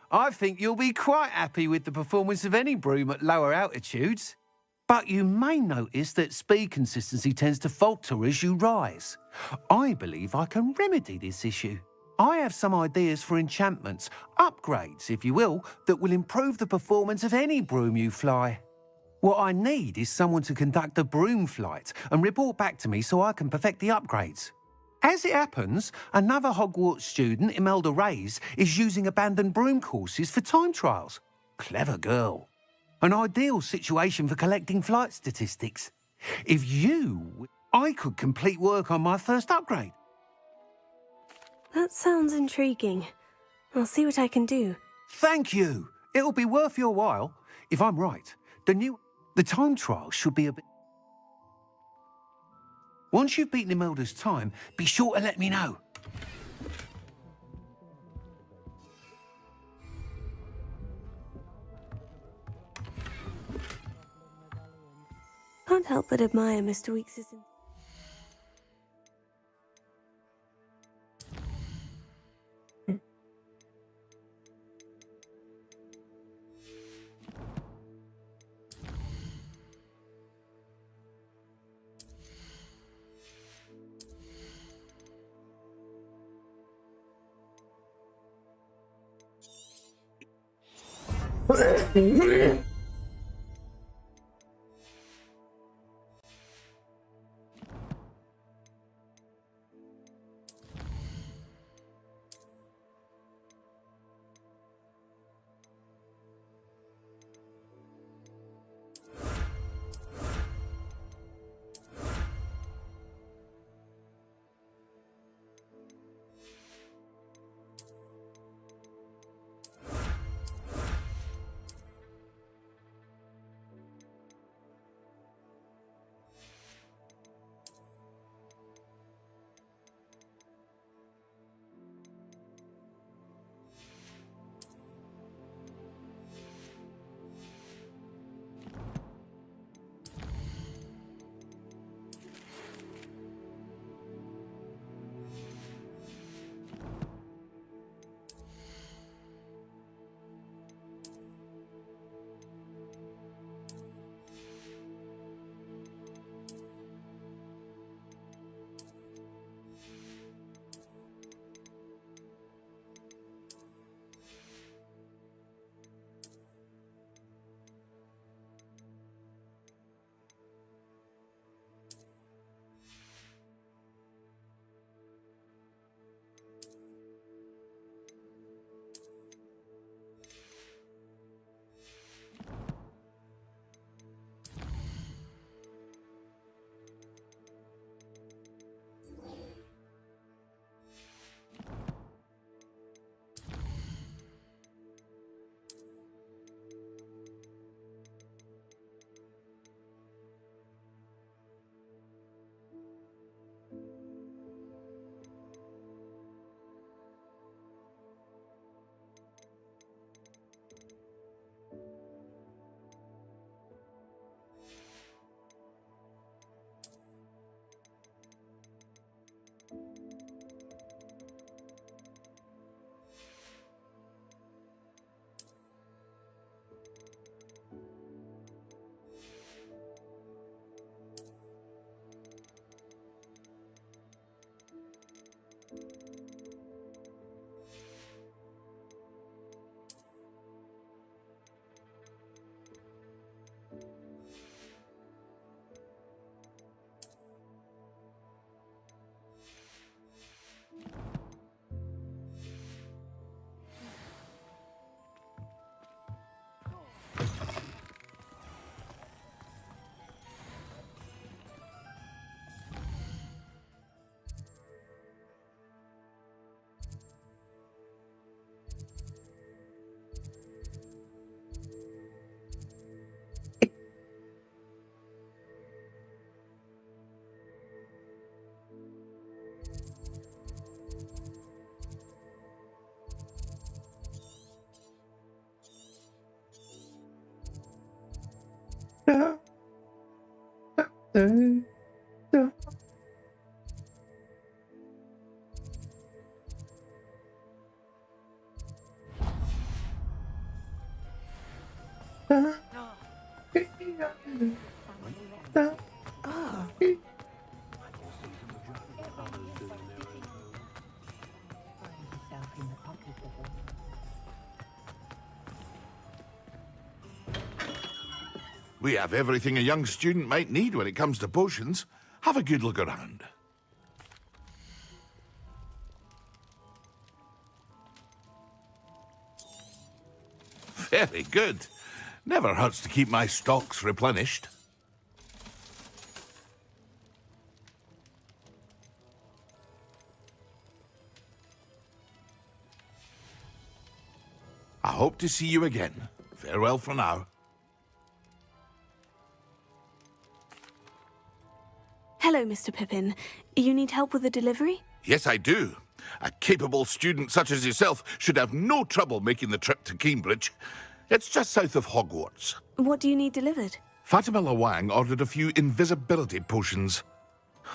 I think you'll be quite happy with the performance of any broom at lower altitudes. But you may notice that speed consistency tends to falter as you rise. I believe I can remedy this issue. I have some ideas for enchantments, upgrades, if you will, that will improve the performance of any broom you fly. What I need is someone to conduct a broom flight and report back to me so I can perfect the upgrades. As it happens, another Hogwarts student, Imelda Reyes, is using abandoned broom courses for time trials. Clever girl. An ideal situation for collecting flight statistics. If I could complete work on my first upgrade. That sounds intriguing. I'll see what I can do. Thank you. It'll be worth your while. If I'm right, the time trial should be a bit... Once you've beaten Imelda's time, be sure to let me know. Can't help but admire Mr. Weekes' We have everything a young student might need when it comes to potions. Have a good look around. Very good. Never hurts to keep my stocks replenished. I hope to see you again. Farewell for now. Hello, Mr. Pippin. You need help with the delivery? Yes, I do. A capable student such as yourself should have no trouble making the trip to Cambridge. It's just south of Hogwarts. What do you need delivered? Fatima Lawang ordered a few invisibility potions.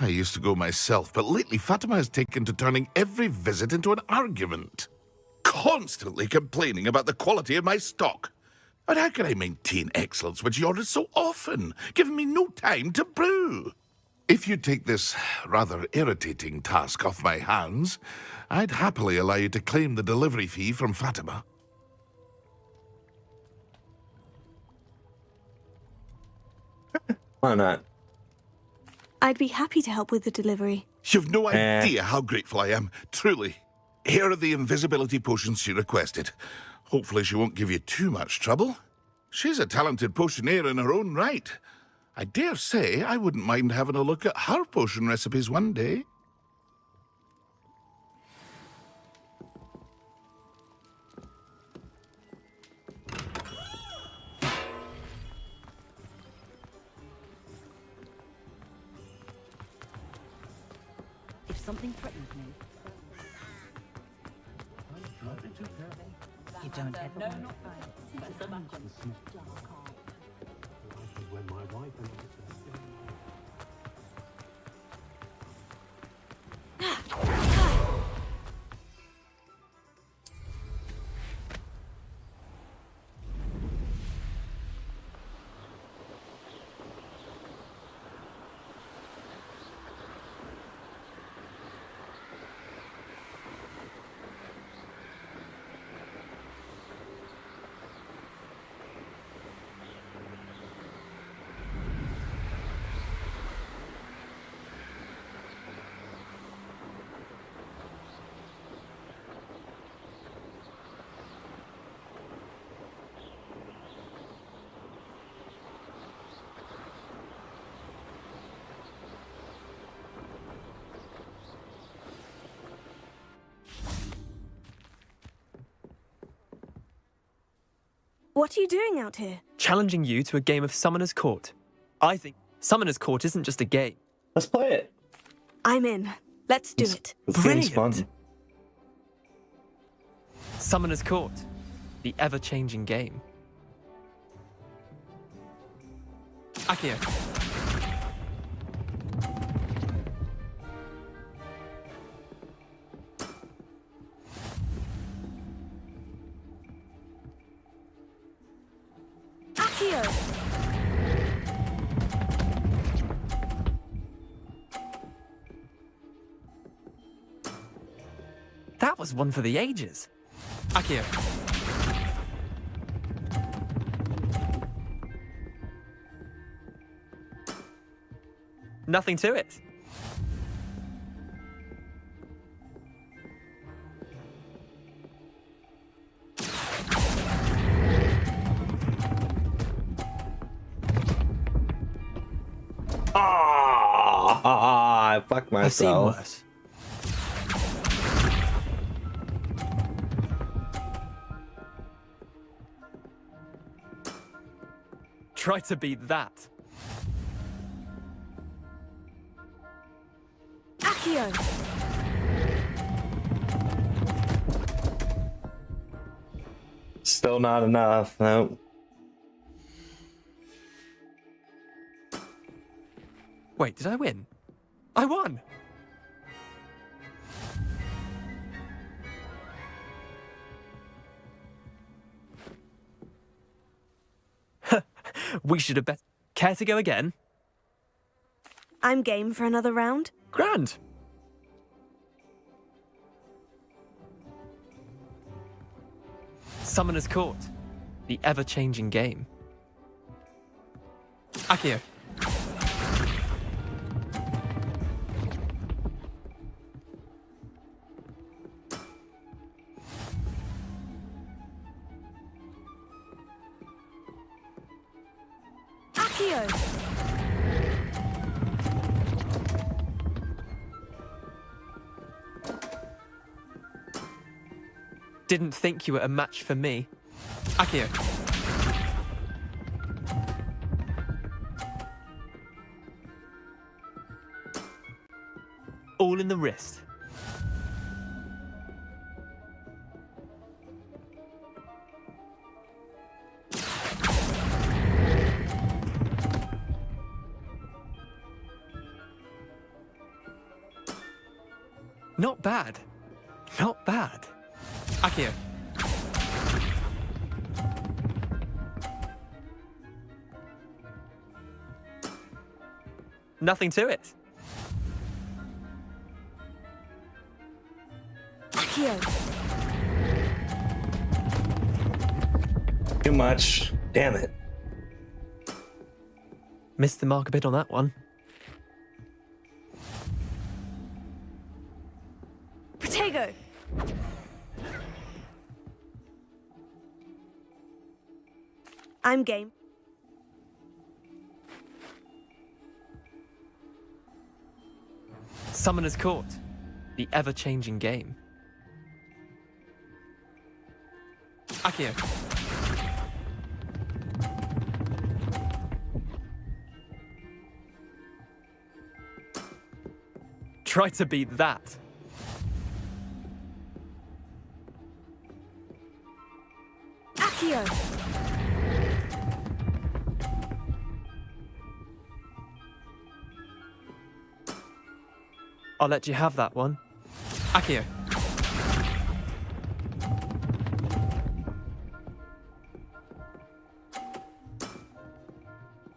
I used to go myself, but lately Fatima has taken to turning every visit into an argument. Constantly complaining about the quality of my stock. But how can I maintain excellence when she orders so often, giving me no time to brew? If you take this rather irritating task off my hands, I'd happily allow you to claim the delivery fee from Fatima. Why not? I'd be happy to help with the delivery. You've no idea how grateful I am, truly. Here are the invisibility potions she requested. Hopefully she won't give you too much trouble. She's a talented potioneer in her own right. I dare say I wouldn't mind having a look at her potion recipes one day. If something threatens me, you don't ever know. When my wife What are you doing out here? Challenging you to a game of Summoner's Court. I think Summoner's Court isn't just a game. Let's play it. I'm in. Let's do it. Brilliant. Summoner's Court. The ever-changing game. Accio. That was one for the ages. Accio. Nothing to it. I fucked myself. I've seen worse. Try to beat that. Accio! Still not enough. Nope. Wait, did I win? I won! We should have bet. Care to go again? I'm game for another round. Grand. Summoner's Court. The ever-changing game. Accio. Accio. Didn't think you were a match for me. Accio. All in the wrist. Not bad. Not bad. Accio. Nothing to it. Accio. Too much. Damn it. Missed the mark a bit on that one. Protego. I'm game. Summoner's Court. The ever-changing game. Accio. Try to beat that. Accio. I'll let you have that one. Accio.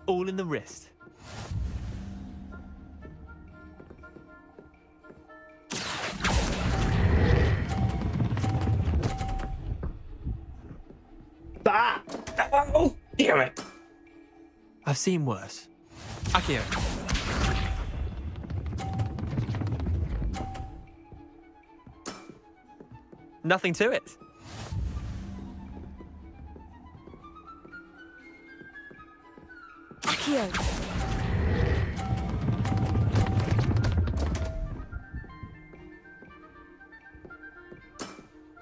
All in the wrist. Ah! Oh, damn it. I've seen worse. Accio. Nothing to it. Accio.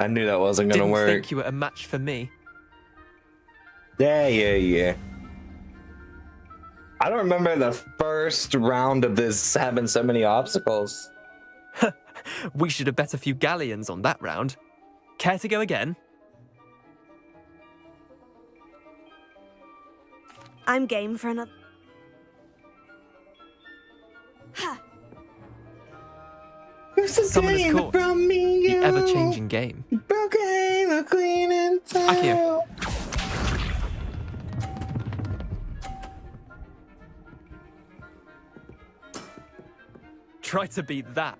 I knew that wasn't gonna Didn't work. think you were a match for me. Yeah. I don't remember the first round of this having so many obstacles. We should have bet a few galleons on that round. Care to go again? I'm game for another. Ha! Summoner's Court. The ever-changing game. Accio. Try to beat that.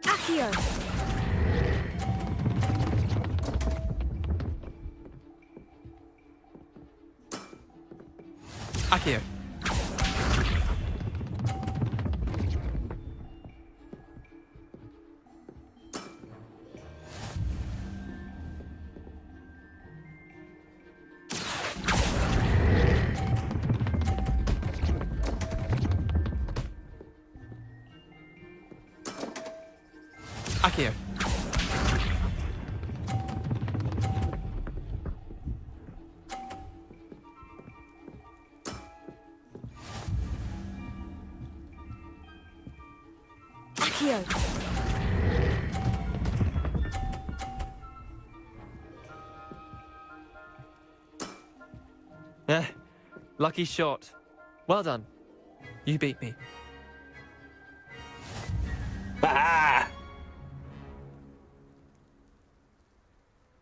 Accio. Accio. Accio. Accio. Lucky shot. Well done. You beat me. Ah!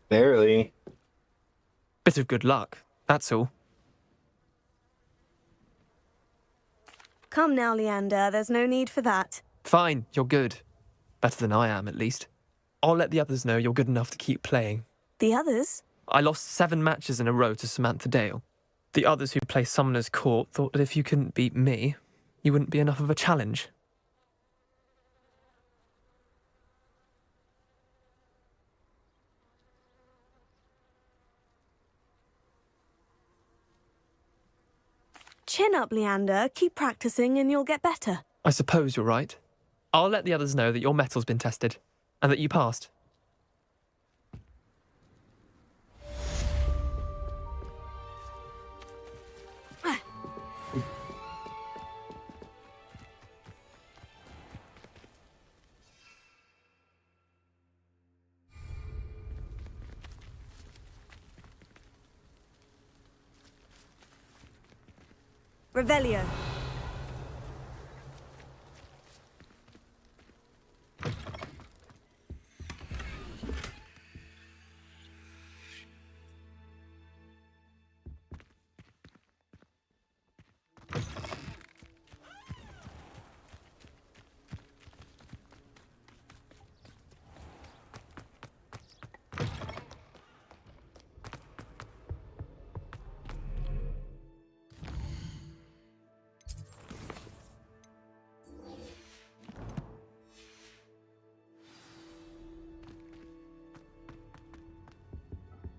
Barely. Bit of good luck, that's all. Come now, Leander, there's no need for that. Fine, you're good. Better than I am, at least. I'll let the others know you're good enough to keep playing. The others? I lost 7 matches in a row to Samantha Dale. The others who play Summoner's Court thought that if you couldn't beat me, you wouldn't be enough of a challenge. Chin up, Leander. Keep practicing and you'll get better. I suppose you're right. I'll let the others know that your metal's been tested, and that you passed. Revelio.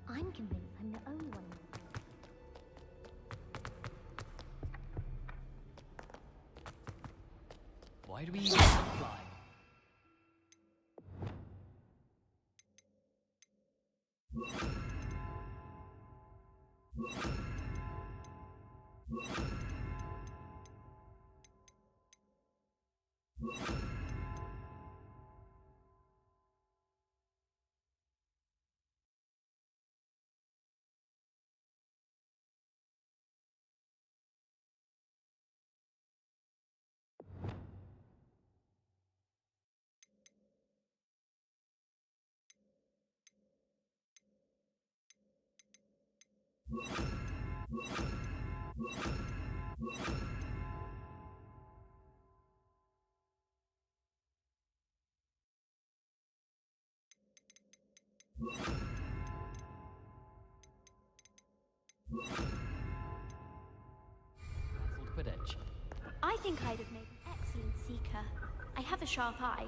I'm convinced I'm the only one. Why do we even fly? Quidditch. I think I'd have made an excellent seeker. I have a sharp eye.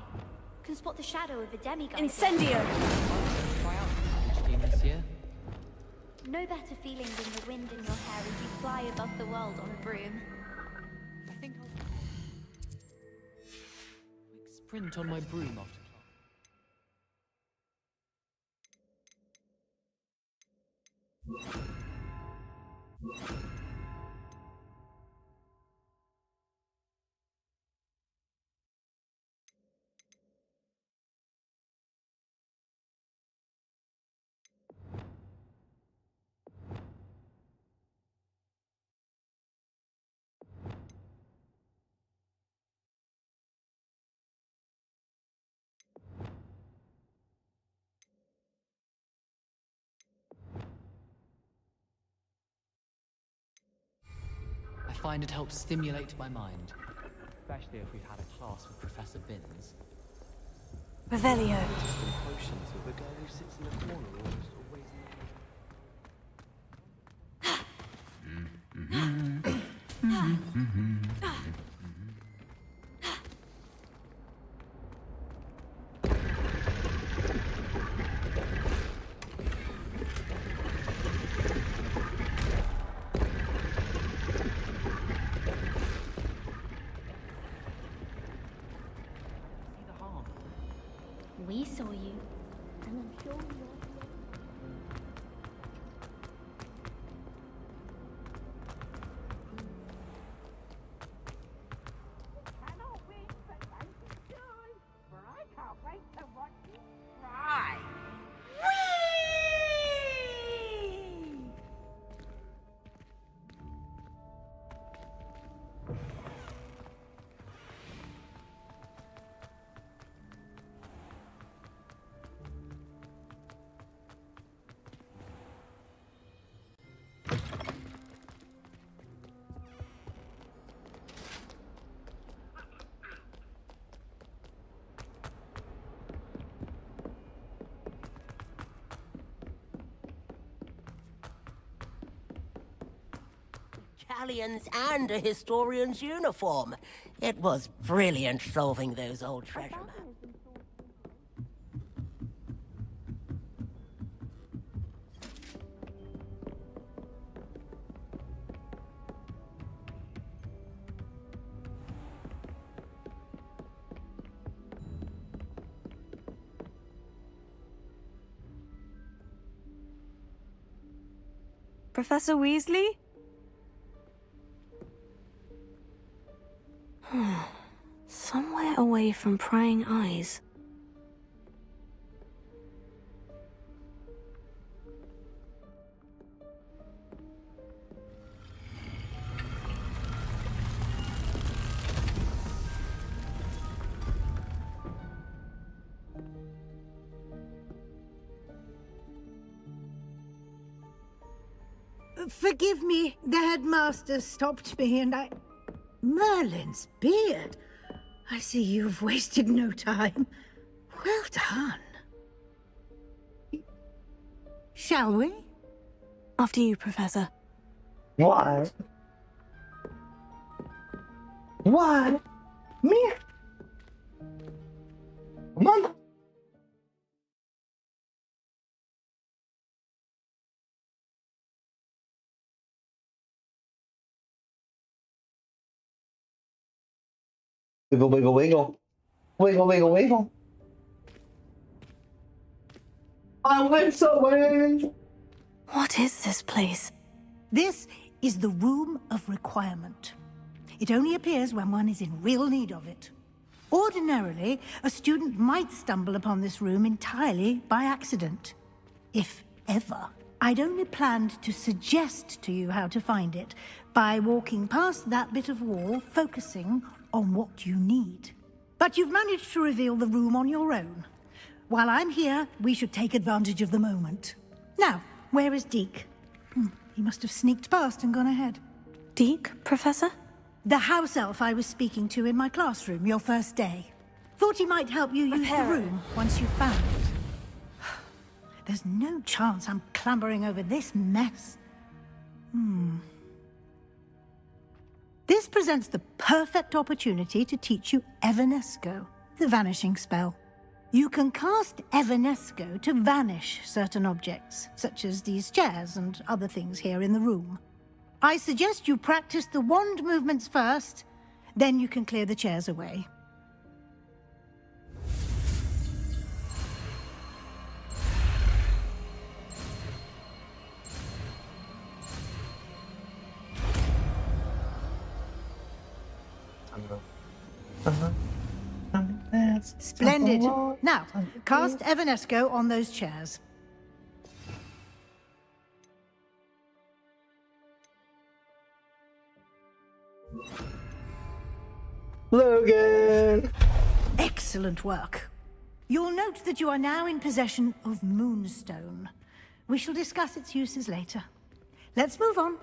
Can spot the shadow of a demigod. Incendio! Try out the Quidditch team this year. No better feeling than the wind in your hair as you fly above the world on a broom. I think I'll quick sprint on my broom after class. I find it helps stimulate my mind, especially if we've had a class with Professor Binns. Revelio. Potions with a girl who sits in the corner almost always. We saw you, and I'm sure you're... medallions and a historian's uniform. It was brilliant solving those old treasure maps. Professor Weasley? Somewhere away from prying eyes. Forgive me, the headmaster stopped me and I... Merlin's beard. I see you've wasted no time. Well done. Shall we? After you, Professor. What? What? Me? Come on. Wiggle, wiggle, wiggle. Wiggle, wiggle, wiggle. I went away. What is this place? This is the Room of Requirement. It only appears when one is in real need of it. Ordinarily, a student might stumble upon this room entirely by accident. If ever. I'd only planned to suggest to you how to find it by walking past that bit of wall, focusing on what you need. But you've managed to reveal the room on your own. While I'm here, we should take advantage of the moment. Now, where is Deke? He must have sneaked past and gone ahead. Deke, Professor? The house elf I was speaking to in my classroom your first day. Thought he might help you use the room once you found it. There's no chance I'm clambering over this mess. This presents the perfect opportunity to teach you Evanesco, the vanishing spell. You can cast Evanesco to vanish certain objects, such as these chairs and other things here in the room. I suggest you practice the wand movements first, then you can clear the chairs away. Splendid. Now, cast Evanesco on those chairs. Logan! Excellent work. You'll note that you are now in possession of Moonstone. We shall discuss its uses later. Let's move on.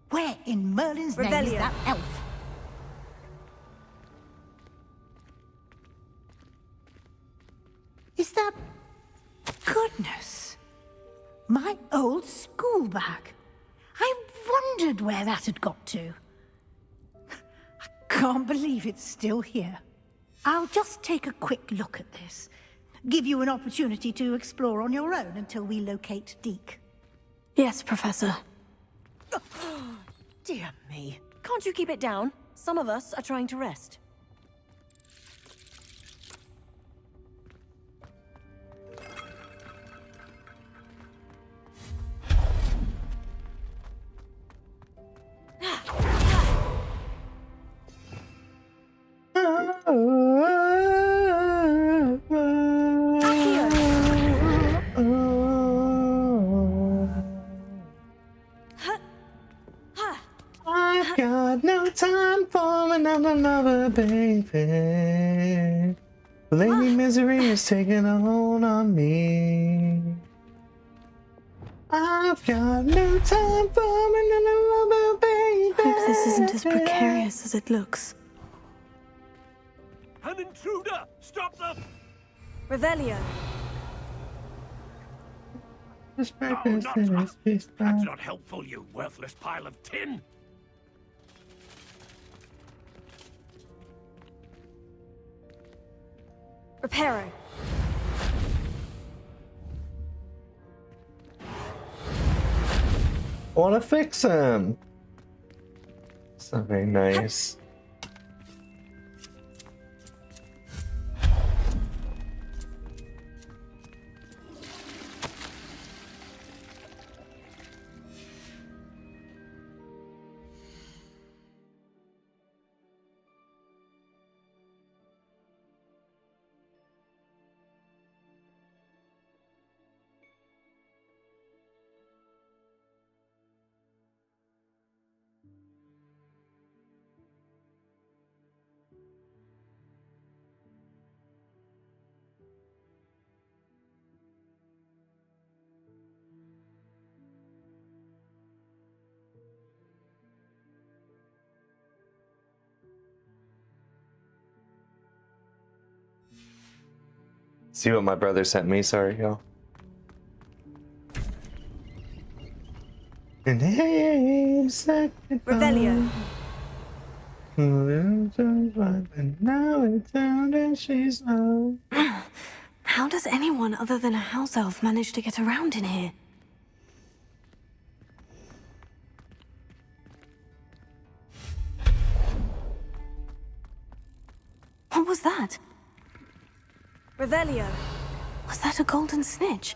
Where in Merlin's name is that elf? Is that... Goodness! My old school bag. I wondered where that had got to. I can't believe it's still here. I'll just take a quick look at this. Give you an opportunity to explore on your own until we locate Deke. Yes, Professor. Dear me. Can't you keep it down? Some of us are trying to rest. I've got no time for another lover, baby. Lady Misery is taking a hold on me. I've got no time for another lover, baby. I hope this isn't as precarious as it looks. An intruder! Stop them! Revelio. That's not helpful, you worthless pile of tin. Reparo. I want to fix him. It's not very nice. See what my brother sent me, sorry, y'all. Revelio. How does anyone other than a house elf manage to get around in here? What was that? Revelio. Was that a golden snitch?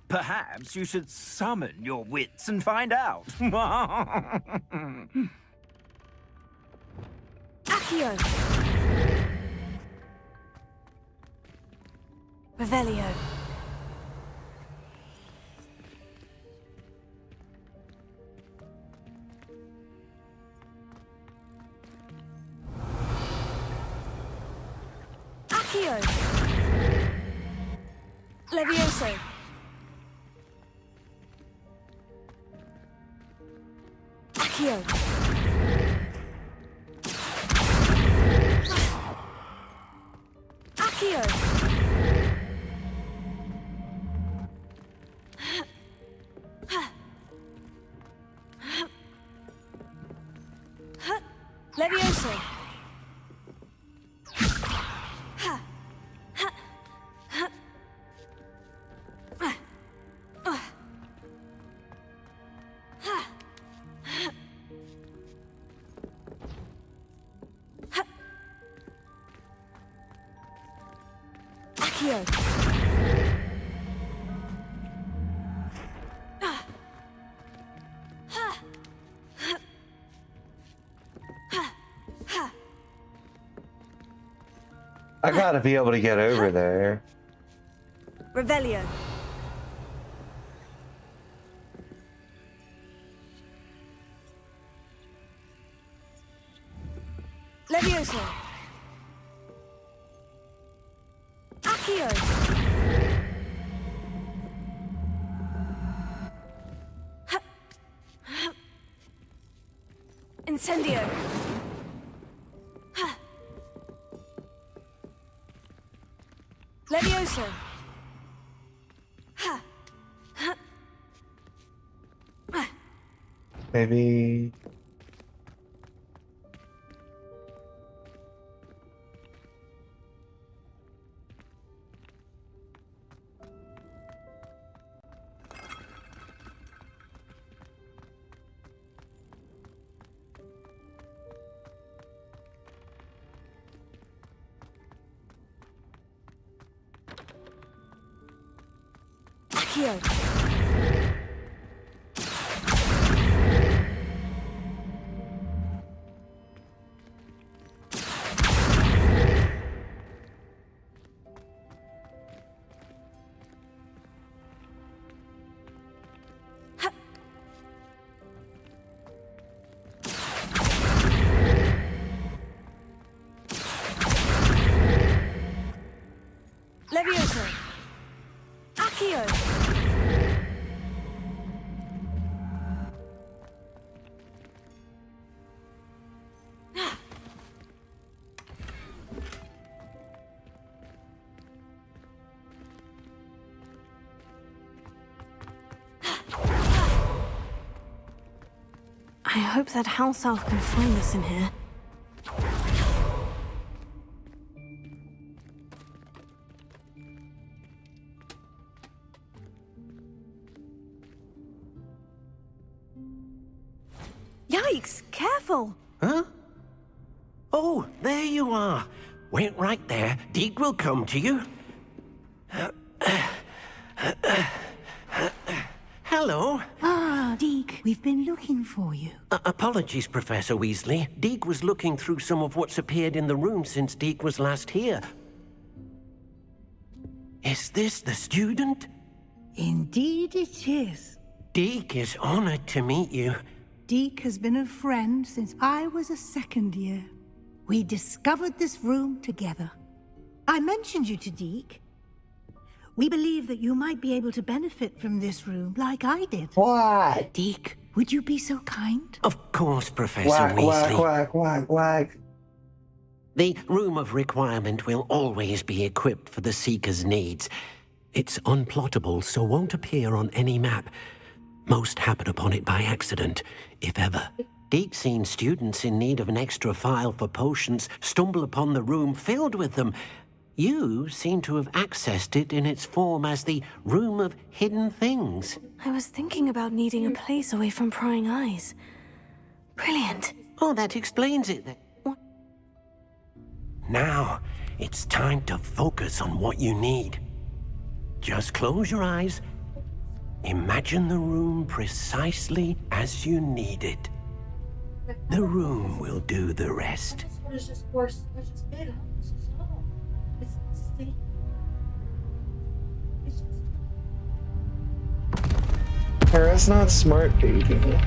Perhaps you should summon your wits and find out. Accio. Revelio. Accio. Levioso. Accio. Accio. Levioso. Accio. I gotta be able to get over there. Revelio. Levioso. Accio. Incendio. Levioso. Maybe. Accio. Levioso. Accio. I hope that house elf can find us in here. Yikes! Careful! Huh? Oh, there you are. Wait right there. Deke will come to you. Hello. Ah, Deke, we've been looking for you. Apologies, Professor Weasley. Deke was looking through some of what's appeared in the room since Deke was last here. Is this the student? Indeed it is. Deke is honored to meet you. Deke has been a friend since I was a second year. We discovered this room together. I mentioned you to Deke. We believe that you might be able to benefit from this room like I did. What? Deke, would you be so kind? Of course, Professor Whack, Weasley. whack, whack, whack, whack. The Room of Requirement will always be equipped for the Seeker's needs. It's unplottable, so won't appear on any map. Most happen upon it by accident, if ever. Deke's seen students in need of an extra file for potions stumble upon the room filled with them. You seem to have accessed it in its form as the Room of Hidden Things. I was thinking about needing a place away from prying eyes. Brilliant. Oh, that explains it then. Now, it's time to focus on what you need. Just close your eyes. Imagine the room precisely as you need it. The room will do the rest. Kara's not smart, baby.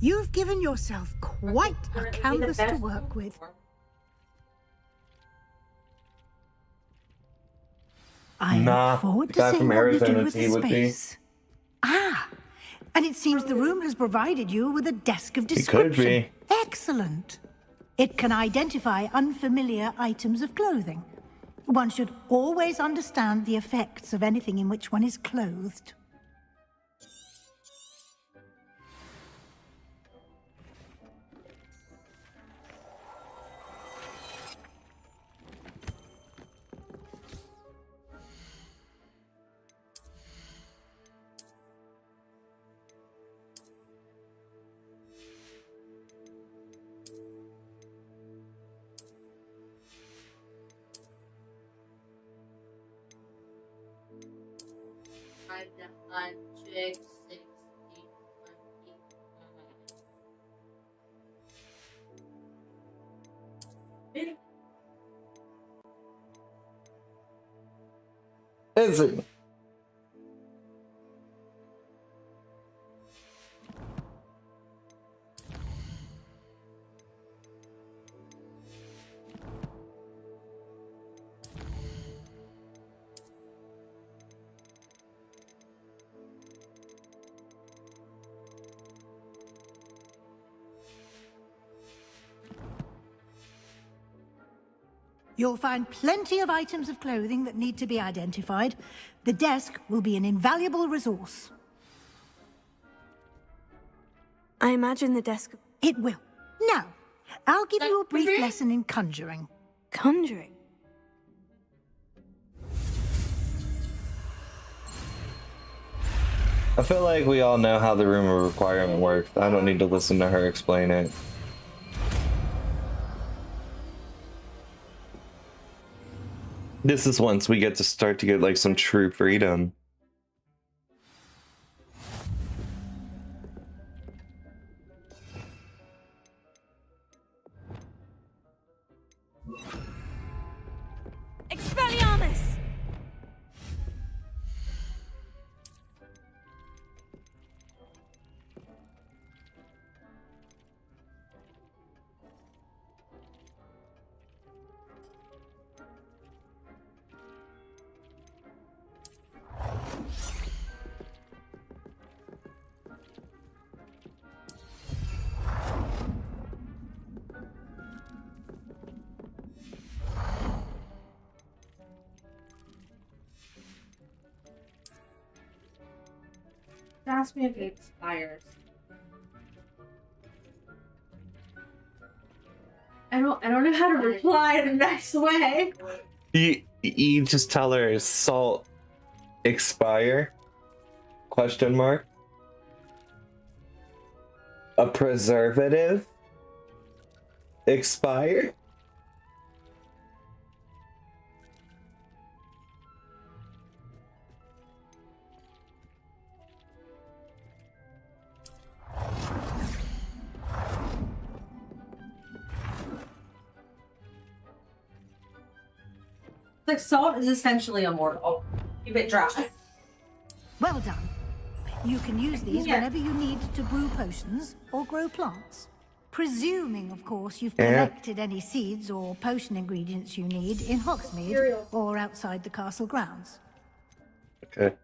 You've given yourself quite a canvas to work with. I look forward to seeing what you do with the space. Ah, and it seems the room has provided you with a desk of description. It could be. Excellent. It can identify unfamiliar items of clothing. One should always understand the effects of anything in which one is clothed. Is it? You'll find plenty of items of clothing that need to be identified. The desk will be an invaluable resource. I imagine the desk... It will. Now, I'll give you a brief lesson in conjuring. Conjuring? I feel like we all know how the Room of Requirement works. I don't need to listen to her explain it. This is once we get to start to get like some true freedom. Expelliarmus! Ask me if it expires. I don't know how to reply in a nice way. You just tell her salt expire? Question mark. A preservative expire? Like, salt is essentially immortal. Keep it dry. Well done. You can use these whenever you need to brew potions or grow plants. Presuming, of course, you've collected any seeds or potion ingredients you need in Hogsmeade or outside the castle grounds. Okay.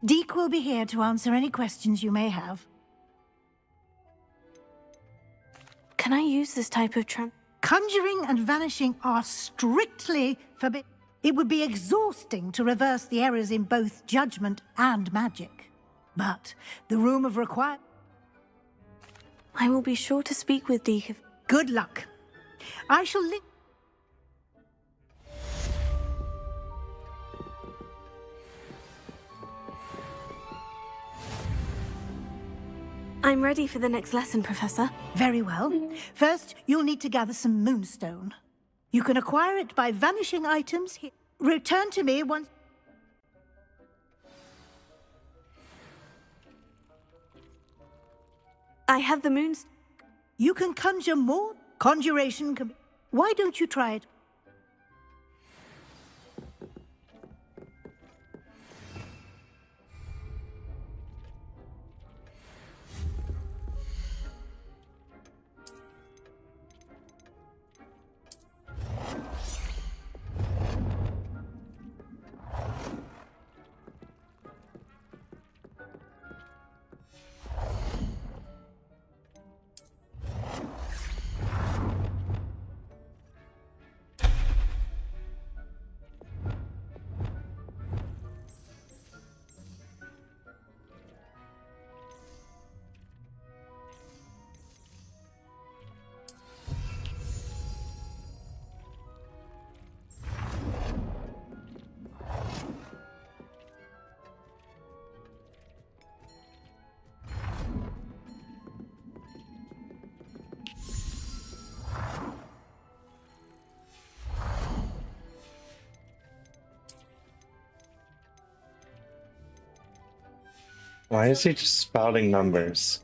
Deke will be here to answer any questions you may have. Can I use this type of Conjuring and vanishing are strictly forbidden. It would be exhausting to reverse the errors in both judgment and magic. But the room of requirement... I will be sure to speak with Deke if... Good luck. I shall link... I'm ready for the next lesson, Professor. Very well. First, you'll need to gather some moonstone. You can acquire it by vanishing items here. Return to me once... I have the moons. You can conjure more. Conjuration can... Why don't you try it? Why is he just spouting numbers?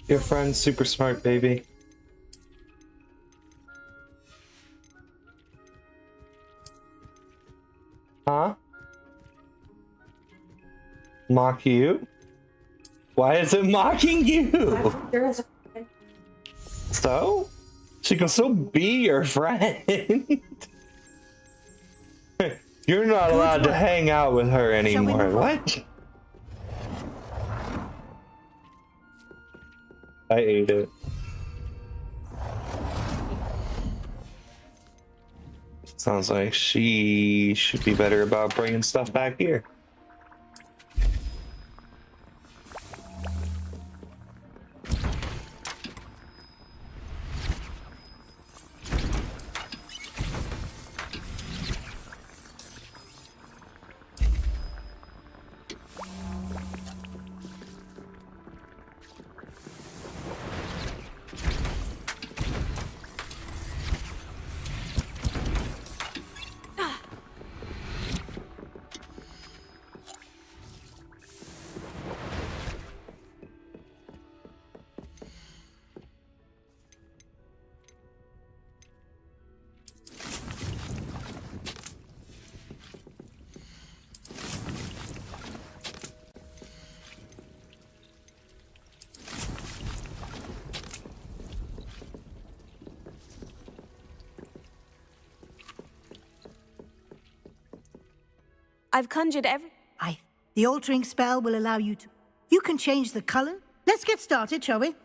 Your friend's super smart, baby. Huh? Mock you? Why is it mocking you? So? She can still be your friend. You're not allowed to hang out with her anymore. What? I ate it. Sounds like she should be better about bringing stuff back here. I've conjured every... The altering spell will allow you to... You can change the color. Let's get started, shall we?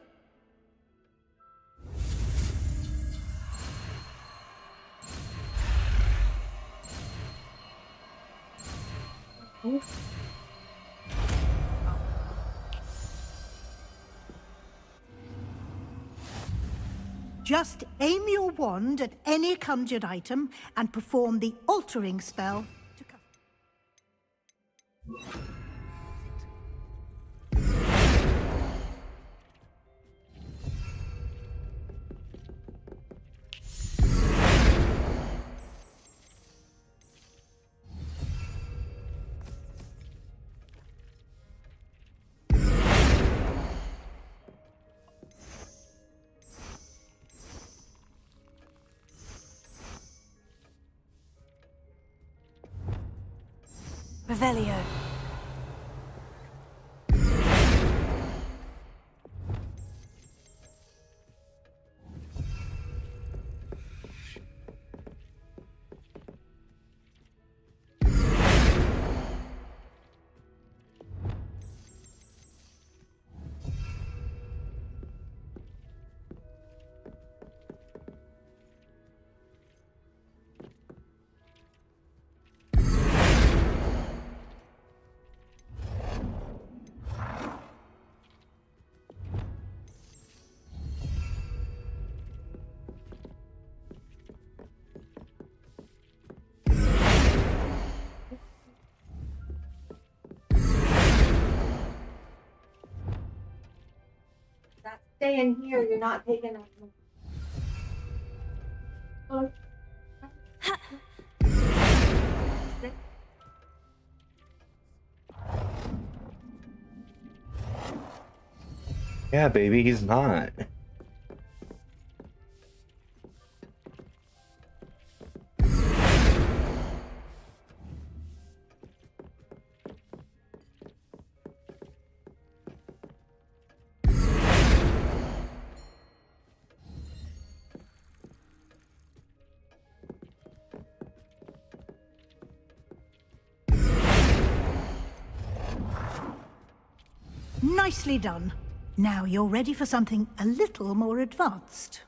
Just aim your wand at any conjured item and perform the altering spell to cover. Revelio. Stay in here, you're not taking it. Yeah, baby, he's not. Nicely done. Now you're ready for something a little more advanced.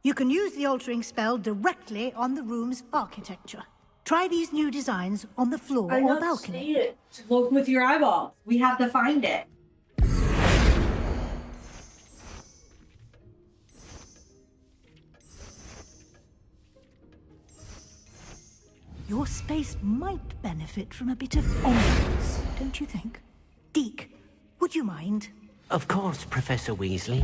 You can use the altering spell directly on the room's architecture. Try these new designs on the floor or balcony. It. Look with your eyeballs. We have to find it. Your space might benefit from a bit of ambiance, don't you think? Deke, would you mind? Of course, Professor Weasley.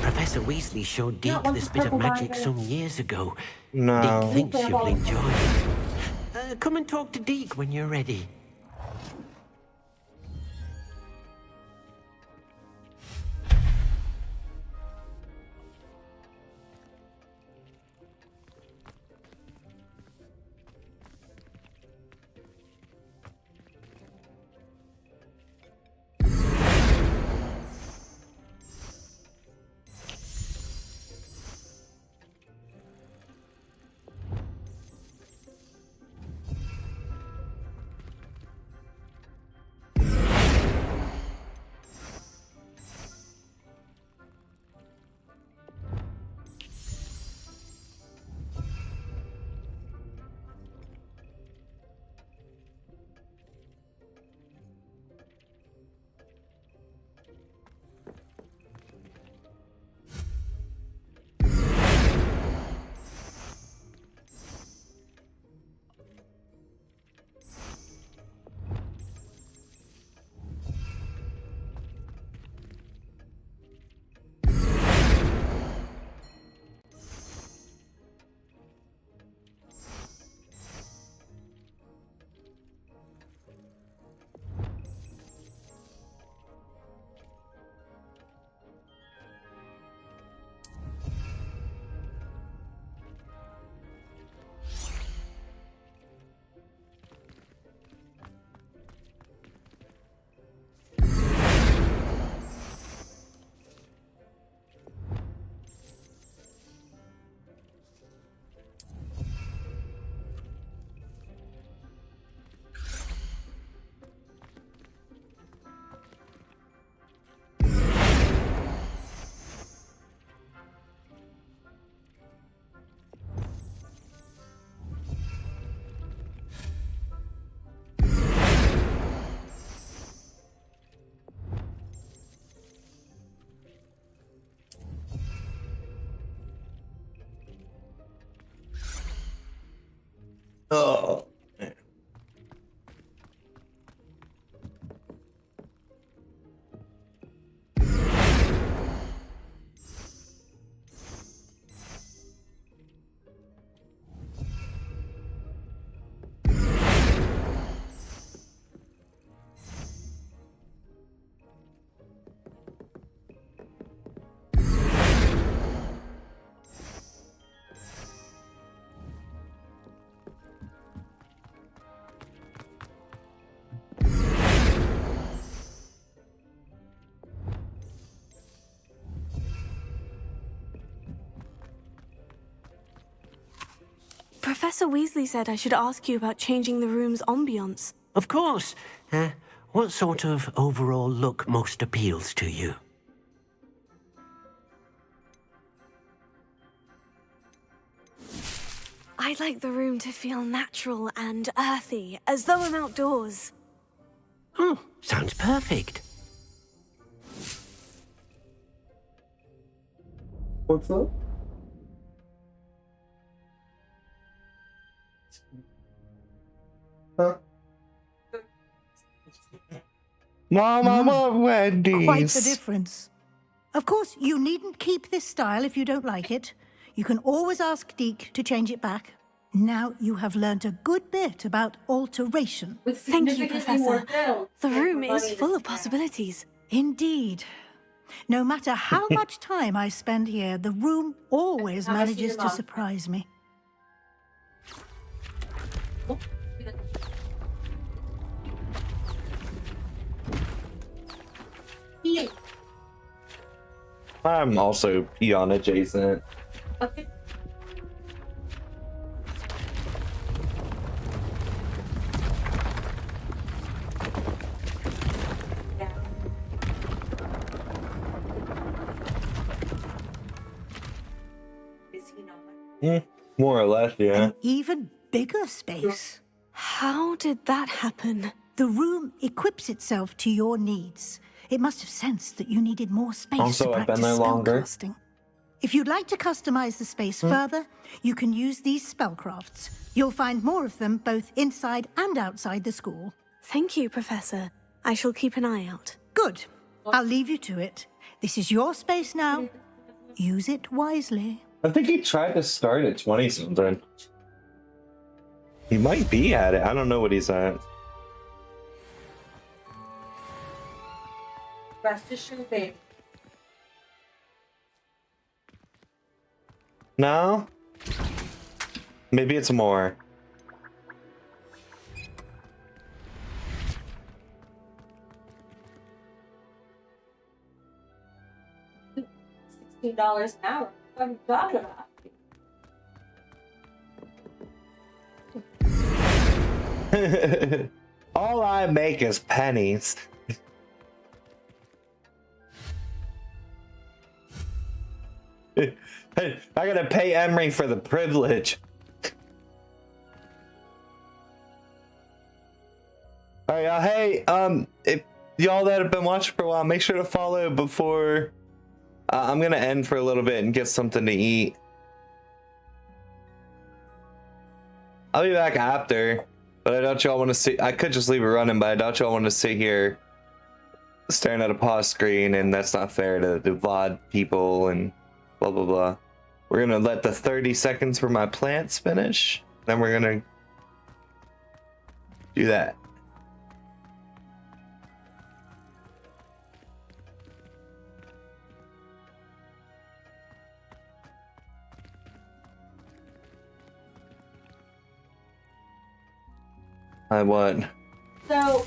Professor Weasley showed Deke this bit of magic some years ago. No. Deke thinks you'll enjoy it. Come and talk to Deke when you're ready. Professor Weasley said I should ask you about changing the room's ambiance. Of course. What sort of overall look most appeals to you? I'd like the room to feel natural and earthy, as though I'm outdoors. Oh, sounds perfect. What's up? Huh? Mama, Wendy's. Quite the difference. Of course, you needn't keep this style if you don't like it. You can always ask Deke to change it back. Now you have learnt a good bit about alteration. Thank you, Professor. The room is full of possibilities. Indeed. No matter how much time I spend here, the room always manages to surprise me. I'm also peon adjacent. Okay. More or less, yeah. An even bigger space. How did that happen? The room equips itself to your needs. It must have sensed that you needed more space Also, to I've been practice there longer. spellcasting. If you'd like to customize the space further, you can use these spellcrafts. You'll find more of them both inside and outside the school. Thank you, Professor. I shall keep an eye out. Good. I'll leave you to it. This is your space now. Use it wisely. I think he tried to start at 20-something. He might be at it. I don't know what he's at. Rest assured, babe. No? Maybe it's more. $16 an hour. What are you talking about? All I make is pennies. I gotta pay Emery for the privilege. Alright, y'all. Hey, if y'all that have been watching for a while, make sure to follow before I'm gonna end for a little bit and get something to eat. I'll be back after, but I doubt y'all want to see. I could just leave it running, but I doubt y'all want to sit here staring at a pause screen, and that's not fair to the VOD people and blah blah blah. We're gonna let the 30 seconds for my plants finish, then we're gonna do that. I what? So,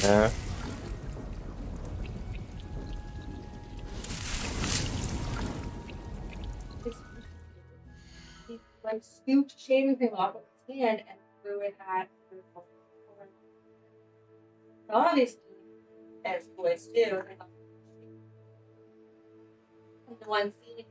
Yeah. he like scooped shaving cream off of his hand and threw it at her. Obviously, as boys do, and the one scene